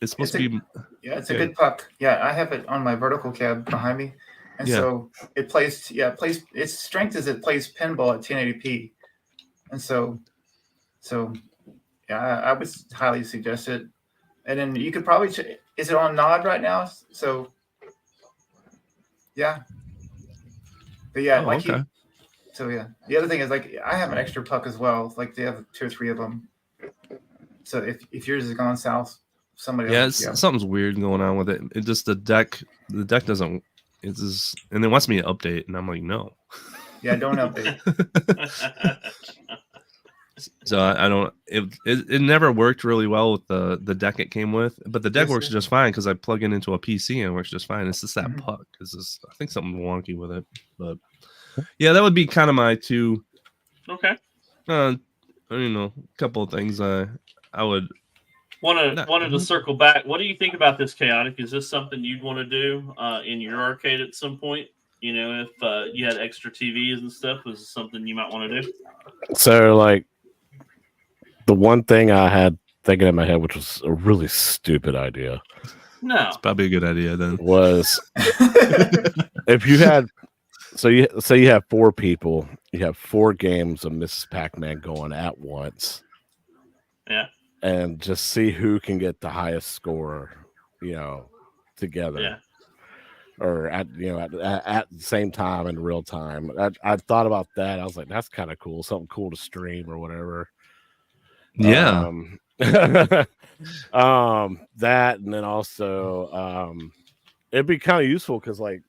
it's supposed to be. Yeah, it's a good puck. Yeah, I have it on my vertical cab behind me, and so it plays. Yeah, its strength is it plays pinball at 1080p, and so yeah, I would highly suggest it. And then you could probably is it on Nod right now? So yeah. But yeah, the other thing is, like, I have an extra puck as well. Like, they have 2 or 3 of them. So if yours has gone south, somebody Yeah, else. something's weird going on with it. It just the deck doesn't. It's just, and it wants me to update, and I'm like, no. Yeah, don't update. So I don't. It never worked really well with the deck it came with, but the deck Yes, works sir. just fine because I plug it into a PC and it works just fine. It's just that Mhm. puck because I think something wonky with it. But yeah, that would be kind of my two. Okay. I don't know, a couple of things I would wanted to circle back. What do you think about this, Chaotic? Is this something you'd want to do in your arcade at some point? You know, if you had extra TVs and stuff, was this something you might want to do? So, like, the one thing I had thinking in my head, which was a really stupid idea, No. It's probably a good idea then. was if you had, so you say you have 4 people, you have 4 games of Mrs. Pac-Man going at once. Yeah. And just see who can get the highest score, together. Yeah. Or at the same time in real time. I thought about that. I was like, that's kind of cool, something cool to stream or whatever. Yeah. That, and then also it'd be kind of useful because, like,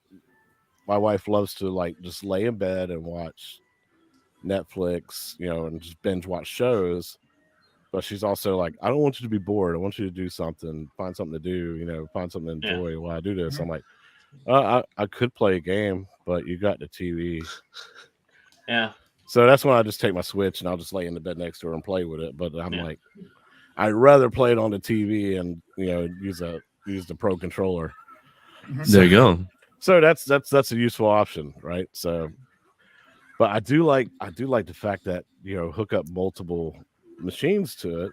my wife loves to, like, just lay in bed and watch Netflix, and just binge watch shows. But she's also like, I don't want you to be bored. I want you to do something, find something to do, find something to enjoy while I do this. I'm like, I could play a game, but you got the TV. Yeah. So that's when I just take my Switch and I'll just lay in the bed next to her and play with it. But I'm like, I'd rather play it on the TV and use the Pro controller. There you go. So that's a useful option, right? So, but I do like the fact that hook up multiple machines to it,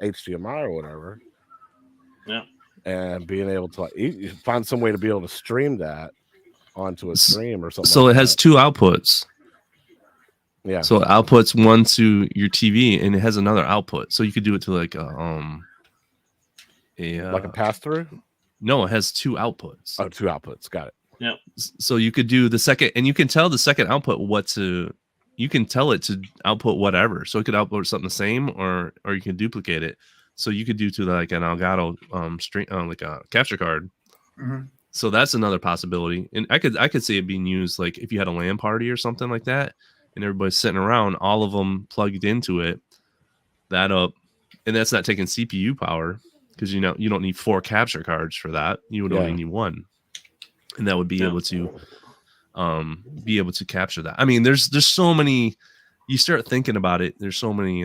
HDMI or whatever. Yeah. And being able to, like, find some way to be able to stream that onto a stream or something. So like it has that. 2 outputs. Yeah. So it outputs one to your TV and it has another output. So you could do it to like a pass through? No, it has 2 outputs. Oh, 2 outputs. Got it. Yeah. So you could do the second, and you can tell the second output you can tell it to output whatever. So it could output something the same, or you can duplicate it. So you could do to like an Elgato string, like a capture card. Mm-hmm. So that's another possibility. And I could see it being used like if you had a LAN party or something like that, and everybody's sitting around, all of them plugged into it, and that's not taking CPU power because you don't need 4 capture cards for that. You would only need 1, and that would be able to capture that. I mean, there's so many. You start thinking about it. There's so many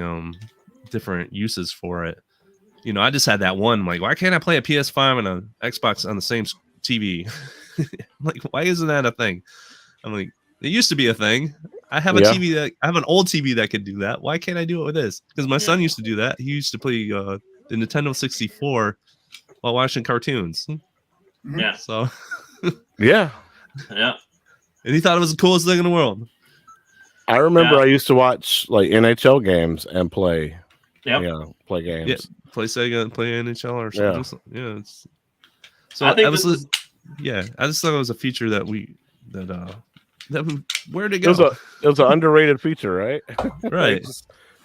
different uses for it. I just had that one. I'm like, why can't I play a PS5 and an Xbox on the same TV? I'm like, why isn't that a thing? I'm like, it used to be a thing. I have I have an old TV that could do that. Why can't I do it with this? Because my son used to do that. He used to play the Nintendo 64 while watching cartoons. Yeah. So. Yeah. Yeah. And he thought it was the coolest thing in the world. I remember I used to watch like NHL games and play. Play games. Yeah, play Sega, play NHL or something. Yeah. So I think I just thought it was a feature that where'd it go? It was an underrated feature, right? Right.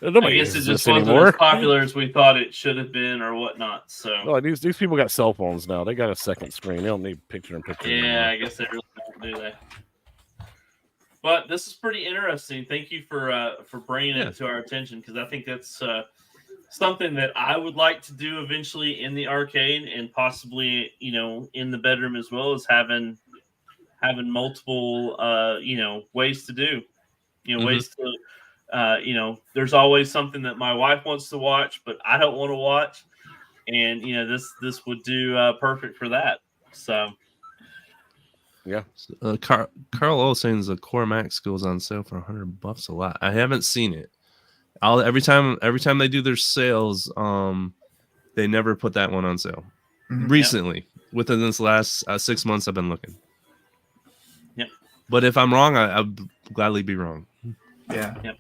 I guess it just wasn't as popular as we thought it should have been or whatnot. So these people got cell phones now. They got a second screen. They don't need picture-in-picture. Yeah, I guess they really don't, do they? But this is pretty interesting. Thank you for bringing it to our attention, because I think that's something that I would like to do eventually in the arcade, and possibly in the bedroom as well, as having multiple ways to do ways to there's always something that my wife wants to watch but I don't want to watch, and this would do perfect for that. So yeah. Carl O saying the Core Max goes on sale for $100 a lot. I haven't seen it. Every time they do their sales, they never put that one on sale. Recently, within this last 6 months, I've been looking. Yep. But if I'm wrong, I'll gladly be wrong. Yeah. Yep.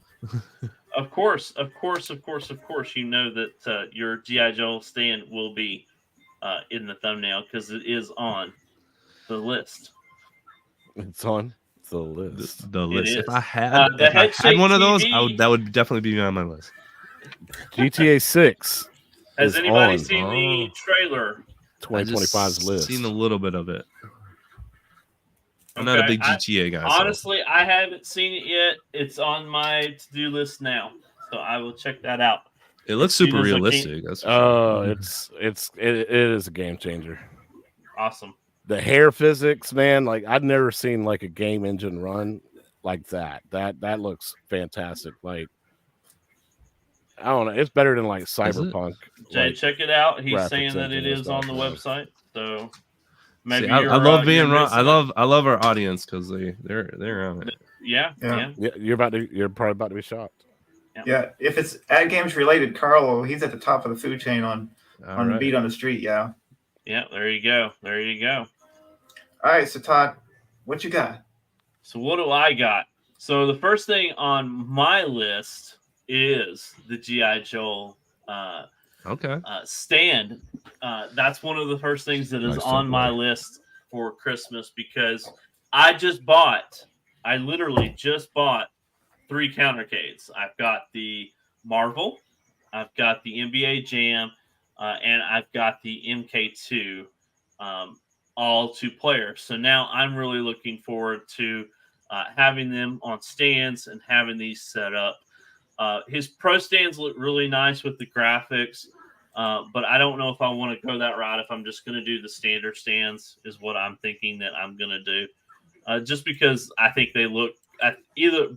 Of course. You know that your G.I. Joe stand will be in the thumbnail because it is on the list. It's on the list. The list. Is. If I had one of those, that would definitely be on my list. GTA 6 Has is anybody on seen the trailer? 2025's list. Seen a little bit of it. I'm not a big GTA guy. Honestly, I haven't seen it yet. It's on my to-do list now, so I will check that out. It looks super realistic. That's it is a game changer. Awesome. The hair physics, man, like I've never seen like a game engine run like that. That looks fantastic. Like I don't know, it's better than like Cyberpunk. Jay, check it out. He's graphics saying that it engine and is on stuff, the man. website. So maybe See, I love being wrong. I love our audience because they're on it. Yeah. You're probably about to be shocked. Yeah, if it's ad games related, Carlo, he's at the top of the food chain on the beat on the street. Yeah. Yeah, there you go. All right, so Todd, what you got? So what do I got? So the first thing on my list is the G.I. Joe stand. That's one of the first things that is on my list for Christmas because I literally just bought 3 countercades. I've got the Marvel, I've got the NBA Jam, and I've got the MK2, all 2 players. So now I'm really looking forward to having them on stands and having these set up. His pro stands look really nice with the graphics, but I don't know if I want to go that route. If I'm just going to do the standard stands, is what I'm thinking that I'm going to do. Just because I think they look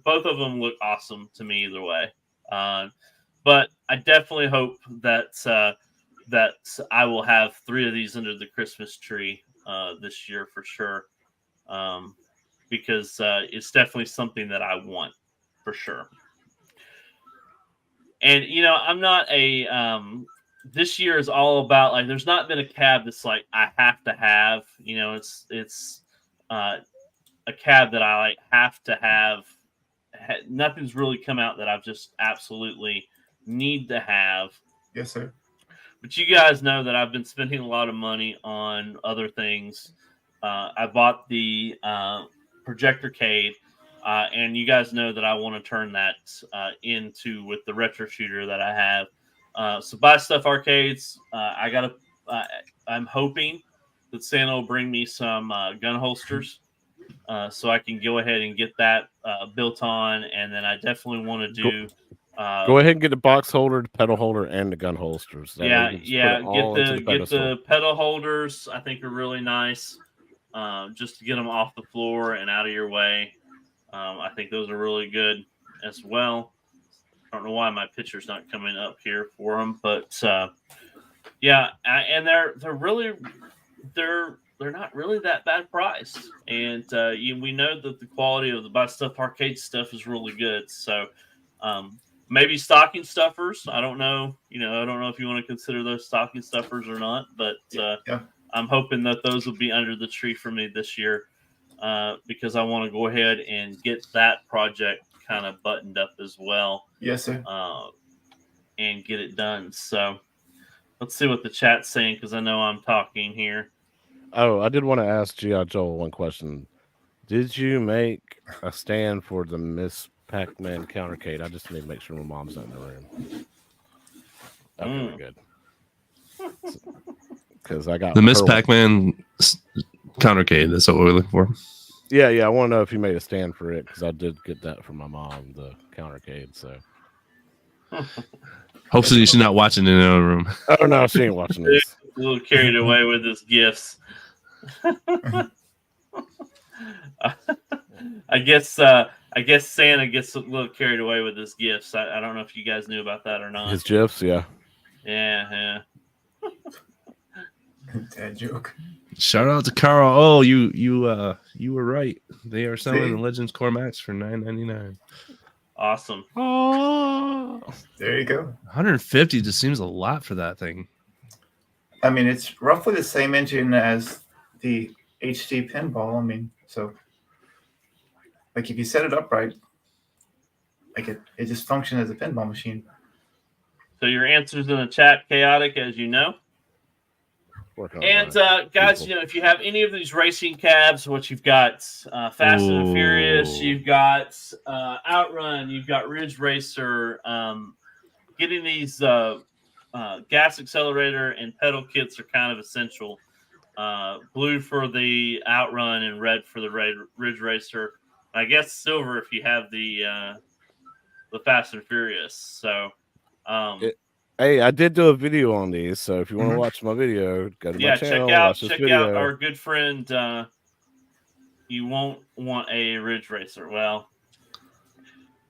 both of them look awesome to me either way. But I definitely hope that that I will have 3 of these under the Christmas tree this year for sure. Because it's definitely something that I want for sure. And I'm not this year is all about like there's not been a cab that's like I have to have. It's a cab that I like have to have. Nothing's really come out that I've just absolutely need to have. Yes, sir. But you guys know that I've been spending a lot of money on other things. I bought the projectorcade, and you guys know that I want to turn that into with the retro shooter that I have. So buy stuff arcades. I'm hoping that Santa will bring me some gun holsters. So I can go ahead and get that built on, and then I definitely want to do. Go ahead and get the box holder, the pedal holder, and the gun holsters. Get the pedal holders. I think are really nice, just to get them off the floor and out of your way. I think those are really good as well. I don't know why my picture's not coming up here for them, but and they're not really that bad priced, and we know that the quality of the Buy Stuff Arcade stuff is really good. So maybe stocking stuffers. I don't know. I don't know if you want to consider those stocking stuffers or not, but I'm hoping that those will be under the tree for me this year because I want to go ahead and get that project kind of buttoned up as well. Yes, sir. And get it done. So let's see what the chat's saying because I know I'm talking here. Oh, I did want to ask G.I. Joel one question. Did you make a stand for the Miss Pac-Man countercade? I just need to make sure my mom's not in the room. Okay, good. Because I got the Miss Pac-Man countercade. That's what we're looking for. Yeah. I want to know if you made a stand for it because I did get that from my mom, the countercade. So hopefully she's not watching in the other room. Oh no, she ain't watching this. A little carried away with his gifts. I guess Santa gets a little carried away with his gifts. I don't know if you guys knew about that or not. His gifs, yeah. Yeah. Dad joke. Shout out to Carl. Oh, you were right. They are selling the Legends Core Max for $9.99. Awesome. Oh, there you go. 150 just seems a lot for that thing. I mean, it's roughly the same engine as the HD pinball. I mean, so like if you set it up right, like it just functions as a pinball machine. So your answers in the chat, chaotic as you know. And guys, if you have any of these racing cabs, what you've got Fast and Furious, you've got Outrun, you've got Ridge Racer, getting these gas accelerator and pedal kits are kind of essential. Blue for the Outrun and red for the Ridge Racer. I guess silver if you have the Fast and Furious. So, hey, I did do a video on these, so if you want to watch my video, go to my channel. Check out our good friend. You won't want a Ridge Racer. Well,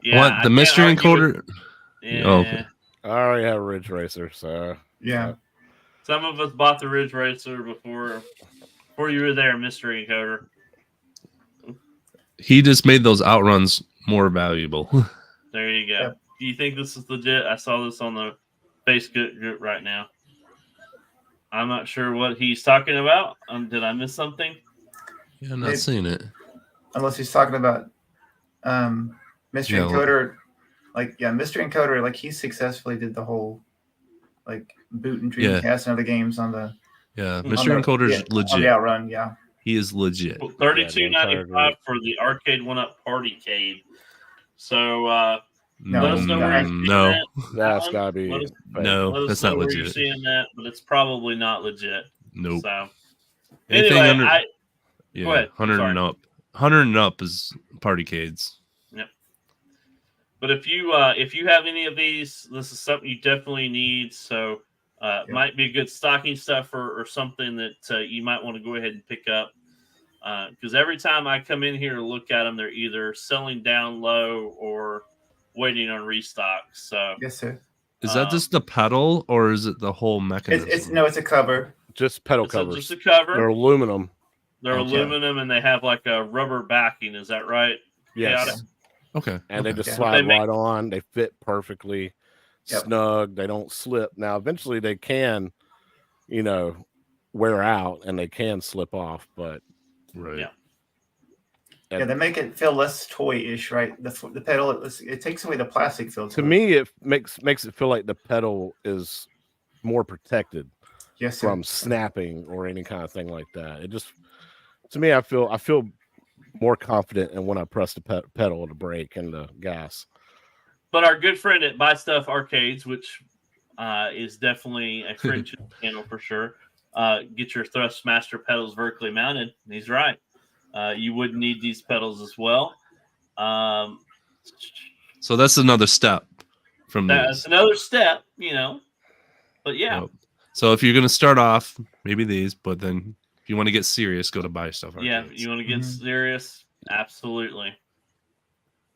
yeah, what the mystery encoder? Yeah, oh, okay. I already have a Ridge Racer, so Yeah. Some of us bought the Ridge Racer before you were there, mystery encoder. He just made those outruns more valuable. There you go. Yep. Do you think this is legit? I saw this on the Facebook group right now. I'm not sure what he's talking about. Did I miss something? Yeah, I'm not seeing it. Unless he's talking about mystery encoder. Mystery encoder. Like he successfully did the whole boot and Dreamcast and other games on the mystery encoder's legit. On the Outrun, yeah. He is legit. $32.95 for the Arcade 1-Up Partycade. So let us know where you're seeing that. That's gotta be no. That's not legit. Where you're seeing that, but it's probably not legit. Nope. So anything anyway, go ahead. 100 and up. 100 and up is Partycades. Yep. But if you have any of these, this is something you definitely need. So might be a good stocking stuffer or something that you might want to go ahead and pick up. Because every time I come in here to look at them, they're either selling down low or waiting on restock. So yes, sir. Is that just the pedal or is it the whole mechanism? It's a cover. Just pedal covers. Just a cover. They're aluminum. They're aluminum and they have like a rubber backing. Is that right? Yes. Chaotic? Okay. And they just slide right on. They fit perfectly, snug. They don't slip. Now, eventually they can, wear out and they can slip off, but right. Yeah, they make it feel less toy-ish, right? The pedal, it takes away the plastic feel. To me, it makes it feel like the pedal is more protected from snapping or any kind of thing like that. It just, to me, I feel more confident in when I press the pedal, the brake, and the gas. But our good friend at Buy Stuff Arcades, which is definitely a friend to the channel for sure, get your Thrustmaster pedals vertically mounted. He's right. You would need these pedals as well. So that's another step from that's another step, But yeah. Yep. So if you're going to start off, maybe these, but then if you want to get serious, go to Buy Stuff Arcades. Yeah, you want to get serious? Absolutely.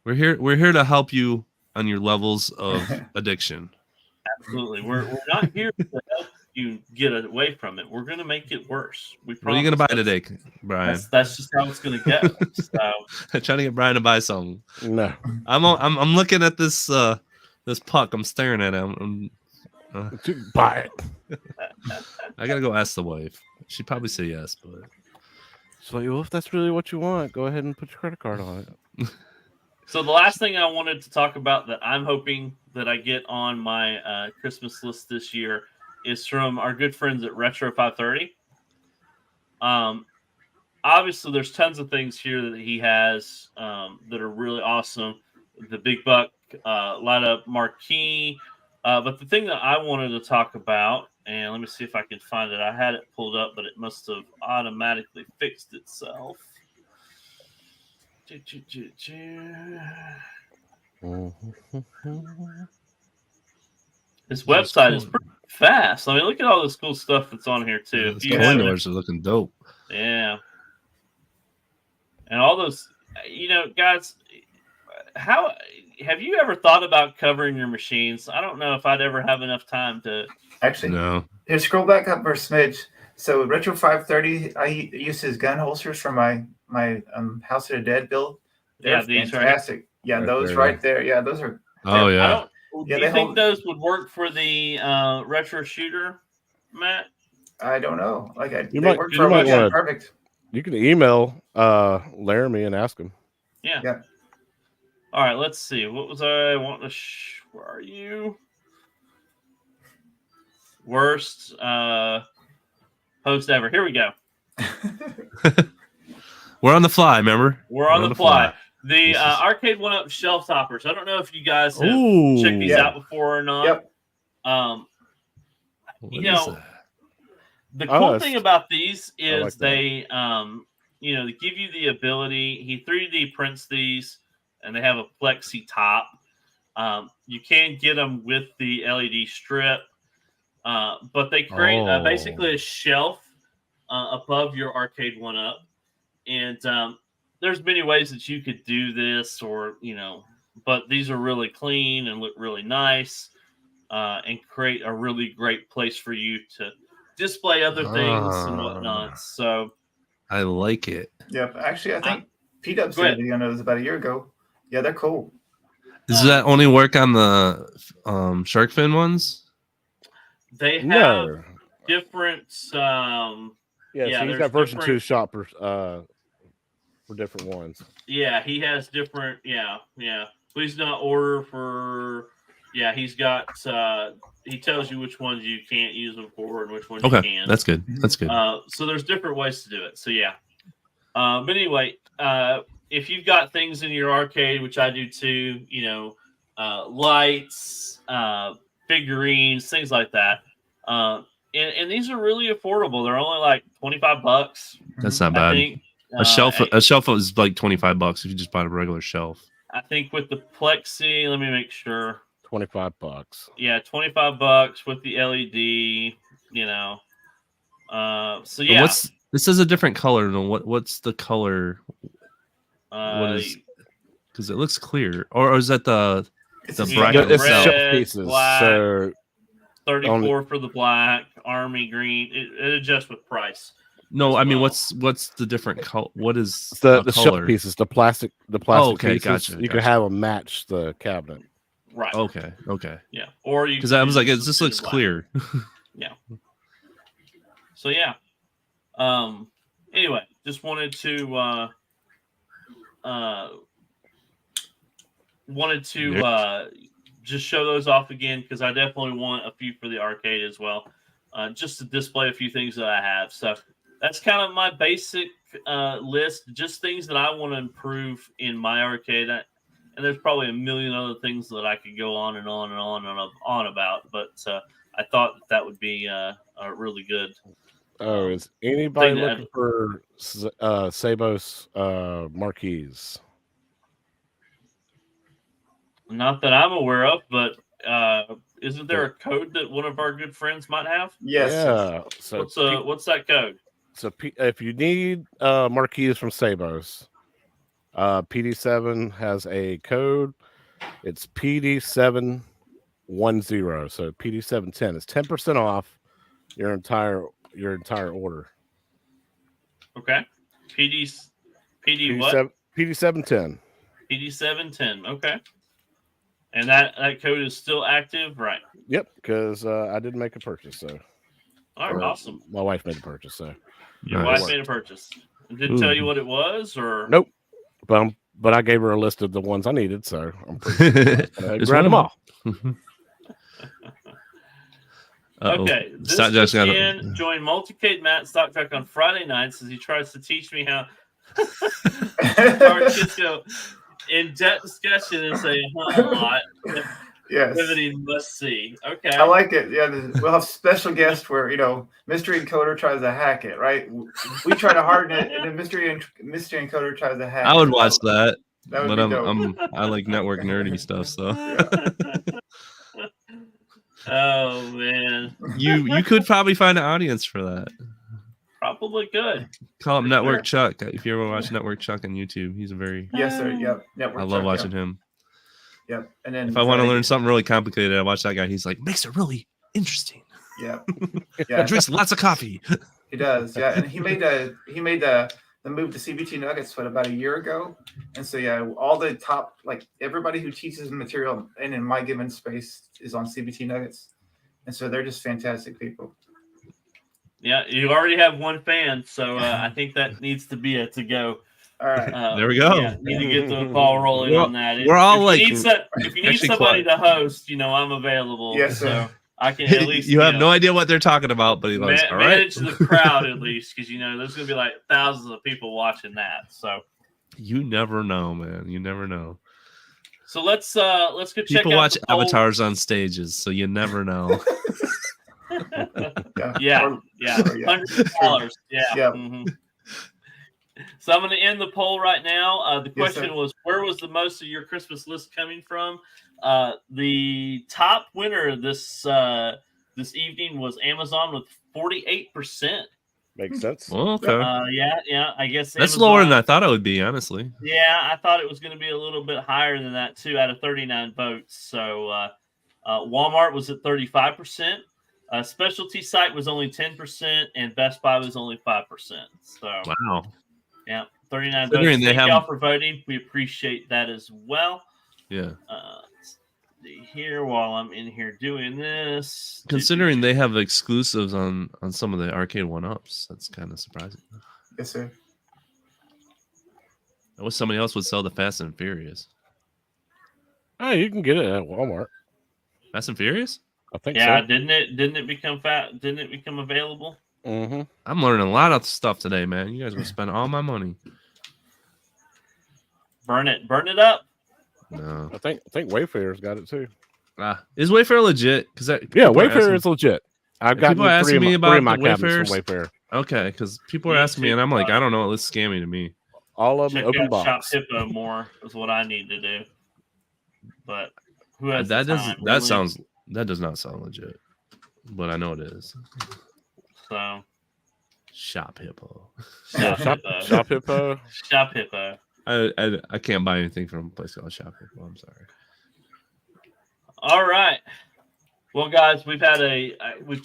We're here to help you on your levels of addiction. Absolutely. We're not here to help you get away from it. We're going to make it worse. We what are you going to buy today, Brian? That's just how it's going to go. I'm trying to get Brian to buy something. No. I'm looking at this this puck. I'm staring at him. Buy it. I gotta go ask the wife. She'd probably say yes, but so if that's really what you want, go ahead and put your credit card on it. So the last thing I wanted to talk about that I'm hoping that I get on my Christmas list this year is from our good friends at Retro 530. Obviously, there's tons of things here that he has that are really awesome. The Big Buck light up marquee. But the thing that I wanted to talk about, and let me see if I can find it. I had it pulled up, but it must have automatically fixed itself. This website is pretty fast. I mean, look at all this cool stuff that's on here too. Yeah, the coin doors are looking dope. Yeah, and all those, guys. How have you ever thought about covering your machines? I don't know if I'd ever have enough time to. Actually, no. Here, scroll back up for a smidge. So Retro 530, I used his gun holsters for my House of the Dead build. They're fantastic. Right? Yeah, right those there, right there. Yeah, those are. Oh yeah. Do you think those would work for the retro shooter, Matt? I don't know. They work for perfect. You can email Laramie and ask him. Yeah. All right, let's see. What was I wanting to where are you? Worst host ever. Here we go. We're on the fly, remember? We're on the fly. The Arcade 1-Up shelf toppers. I don't know if you guys have Ooh. checked these Yeah. out before or not. Yep. What You is know, that? the Oh, cool that's- thing about these I is like that. they, they give you the ability. He 3D prints these, and they have a plexi top. You can get them with the LED strip, but they create basically a shelf above your Arcade 1-Up, and there's many ways that you could do this, or but these are really clean and look really nice, and create a really great place for you to display other things and whatnot. So I like it. Yep. Actually, I think P-Dubs Go did a ahead. video on those about a year ago. Yeah, they're cool. Does that only work on the shark fin ones? they have No. different. Yeah, so he's there's got version 2 different- shop for different ones. Yeah, he has different. Yeah. Please not order for. Yeah, he's got. He tells you which ones you can't use them for and which ones you Okay, can. that's good. That's good. So there's different ways to do it. So yeah. But anyway, if you've got things in your arcade, which I do too, lights, figurines, things like that. And these are really affordable. They're only like $25. That's not I bad. think. A shelf is like $25 if you just buy a regular shelf. I think with the plexi, let me make sure. $25. Yeah, $25 with the LED. So yeah. This is a different color. No, what's the color? What is? Because it looks clear, or is that the It's the a bracket red, It's itself? shelf pieces. black, So 34 for the black, army green. It adjusts with price. No, as I mean, well. what's the different color? What is the a shelf color? pieces, the plastic okay, pieces. gotcha, You can have them match the cabinet. Right. Okay. Yeah. Or you Because I was like, use this the looks black. clear. So yeah. Anyway, just wanted to just show those off again, because I definitely want a few for the arcade as well, just to display a few things that I have. So that's kind of my basic list, just things that I want to improve in my arcade. And there's probably a million other things that I could go on and on and on and on about, but I thought that would be a really good. Oh, is anybody thing to looking for Sabos marquees? Not that I'm aware of, but isn't there a code that one of our good friends might have? Yes. Yeah. So What's that code? So if you need marquees from Sabos, PD7 has a code. It's PD710. So PD710 is 10% off your entire order. Okay. PD what? PD710. PD710. Okay. And that code is still active, right? Yep, because I didn't make a purchase, so. All right, awesome. My wife made a purchase, so. Your wife made a purchase. And didn't tell you what it was, or nope. But I gave her a list of the ones I needed, so I'm pretty sure grab them all. Okay, this weekend, join Multicade Matt and Stock Truck on Friday nights as he tries to teach me how our kids go in-depth discussion and say a lot. Yes. Riveting must see. Okay. I like it. Yeah, we'll have special guests where Mystery Encoder tries to hack it, right? We try to harden it, and then Mystery Encoder tries to hack it. I would watch that. That would but be dope. I like network nerdy stuff, so Oh man. You could probably find an audience for that. Probably good. Call him Network Chuck if you ever watch Network Chuck on YouTube. He's a very Yes, sir. Yep. Network I love Chuck, watching him. Yep. And then if I want to learn something really complicated, I watch that guy. He's like, makes it really interesting. Yeah. Yeah. Drinks lots of coffee. He does. Yeah. And he made the move to CBT Nuggets about a year ago. And so yeah, all the top, like everybody who teaches material and in my given space is on CBT Nuggets. And so they're just fantastic people. Yeah, you already have one fan, so I think that needs to be a to go. All right. There we go. Yeah, need to get the ball rolling on that. We're all if you need somebody to host, I'm available. Yes, so sir. I can at least. You have no idea what they're talking about, but he likes all right. Manage the crowd at least, because there's going to be like thousands of people watching that. So You never know, man. You never know. So let's go check People out watch the poll. avatars on stages, so you never know. Yeah. $100. Yeah. Yeah. Mhm. So I'm going to end the poll right now. The Yes, question sir. was, where was the most of your Christmas list coming from? The top winner this evening was Amazon with 48%. Makes sense. Well, okay. Yeah. I guess That's Amazon, lower than I thought it would be, honestly. Yeah, I thought it was going to be a little bit higher than that too, out of 39 votes. So Walmart was at 35%. Specialty site was only 10%, and Best Buy was only 5%. So Wow. yeah, 39 Considering votes. they Thank have- y'all for voting. We appreciate that as well. Yeah. Let's see here while I'm in here doing this. Considering they have exclusives on some of the arcade one-ups, that's kind of surprising. Yes, sir. I wish somebody else would sell the Fast and Furious. Oh, you can get it at Walmart. Fast and Furious? I think Yeah, so. didn't it become fat? Didn't it become available? Mm-hmm. I'm learning a lot of stuff today, man. You guys are gonna spend all my money. Burn it up. No. I think Wayfarer's got it too. Is Wayfair legit? Because Yeah, Wayfarer is legit. I've got people are asking me about three of my the cabinets Wayfarers. from Wayfarer. Okay, because people are Me asking me, too. and I'm like, I don't know. It's scammy to me. All of them Check open out Shop box. Hippo more is what I need to do. But who has That the does time, that really? sounds that does not sound legit, but I know it is. So Shop Hippo. Shop Shop, Hippo. Shop Hippo. Shop Hippo. I can't buy anything from a place called Shop Hippo. I'm sorry. All right. Well, guys, we've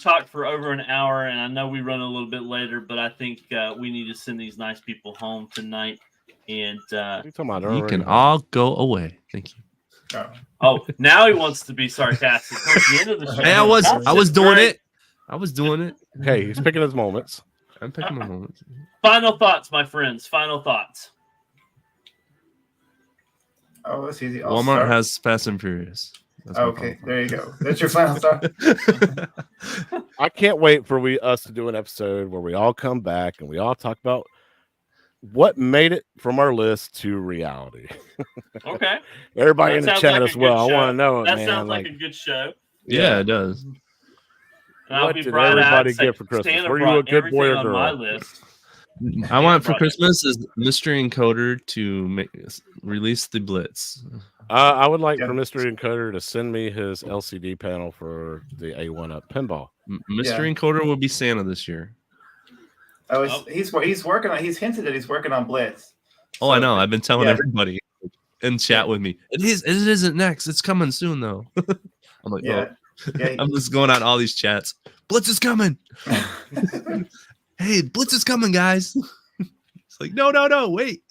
talked for over an hour, and I know we run a little bit later, but I think we need to send these nice people home tonight. And What are you talking about? You can all go away. Thank you. oh, now he wants to be sarcastic towards the end of the show. Hey, I was doing Great. it. I was doing it. Hey, he's picking his moments. I'm picking my moments. Final thoughts, my friends. Final thoughts. Oh, that's easy. I'll Walmart start. has Fast and Furious. That's my Okay, final there you go. That's your final thought. thought. I can't wait for us to do an episode where we all come back and we all talk about what made it from our list to reality. Okay. Everybody That in the sounds chat like a as well. good I want show. to know it, That man. sounds like a good show. Yeah, it does. And I'll What be did bright-eyed everybody and say, get for Christmas? Santa Were you a brought good boy or everything on my girl? list. I want for brought it. Christmas is Mystery Encoder to release the Blitz. I would like Yeah. for Mystery Encoder to send me his LCD panel for the A1 Up pinball. Mystery Encoder will be Santa this year. He's working on. He's hinted that he's working on Blitz. Oh, I know. I've been telling yeah. everybody in chat with me. It isn't next. It's coming soon though. I'm like, Yeah. Yeah. I'm just going on all these chats. Blitz is coming. Hey, Blitz is coming, guys. It's like, no, wait.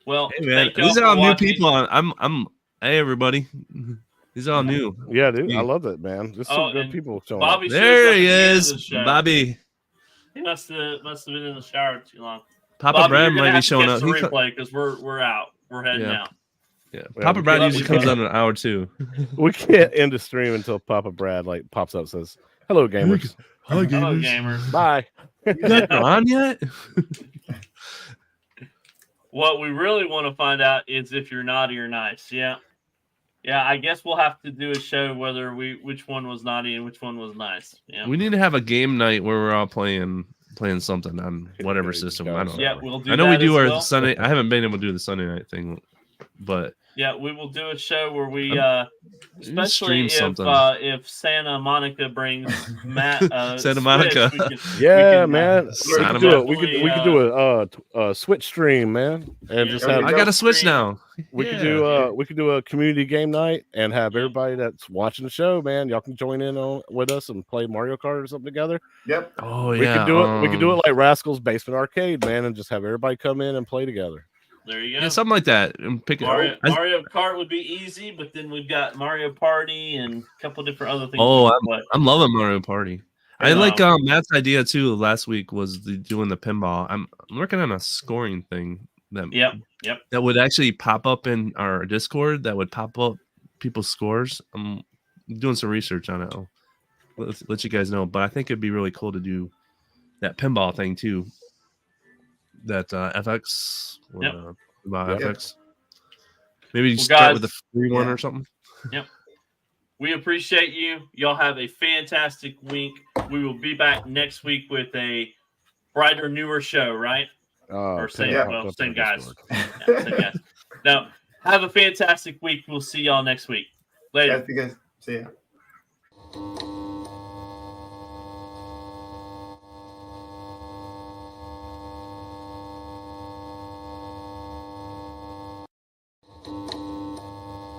Well, Hey man, thank y'all these are for all new watching. people. Hey everybody. These are all new. Yeah, dude. Yeah. I love it, man. There's Oh, some good and people showing Bobby up. shows There up he at the end of is, the show. Bobby. He must have been in the shower too long. Papa Bobby, Brad you're gonna might be have to showing catch up. the He replay because we're out. We're heading Yeah. out. Yeah, Yeah, Papa we Brad can't- usually comes on an hour too. We can't end the stream until Papa Brad pops up and says, "Hello, gamers. Hi, Hello, gamers. Bye." You guys are on yet? What we really want to find out is if you're naughty or nice. Yeah. I guess we'll have to do a show whether which one was naughty and which one was nice. Yeah. We need to have a game night where we're all playing something on whatever system. I don't know. Yeah, we'll do. I know we that do as our well. Sunday. I haven't been able to do the Sunday night thing, but Yeah, we will do a show where we, stream especially something. if Santa Monica brings Matt. Santa Monica. Yeah, can, man. We Santa can do it. Monica. We can do a Switch stream, man, and Yeah, just there have. we I go. got a Switch now. We Yeah. could do a community game night and have Yeah. everybody that's watching the show, man. Y'all can join in with us and play Mario Kart or something together. Yep. Oh We yeah. could do it. We could do it like Rascal's Basement Arcade, man, and just have everybody come in and play together. There you go. Yeah, something like that. And pick Mario, I- Mario Kart would be easy, but then we've got Mario Party and a couple different other things. Oh, we can play. I'm loving Mario Party. I Yeah. like Matt's idea too. Last week was doing the pinball. I'm working on a scoring thing that Yep. that would actually pop up in our Discord. That would pop up people's scores. I'm doing some research on it. I'll let you guys know. But I think it'd be really cool to do that pinball thing too. that FX. Yep. About Yep. FX. Maybe you Well, start with the guys, free one or something. Yep. We appreciate you. Y'all have a fantastic week. We will be back next week with a brighter, newer show, right? Or same, Pin well, popped up same in the guys. Discord. Yeah, same guys. Now, have a fantastic week. We'll see y'all next week. Later. Guys, see ya.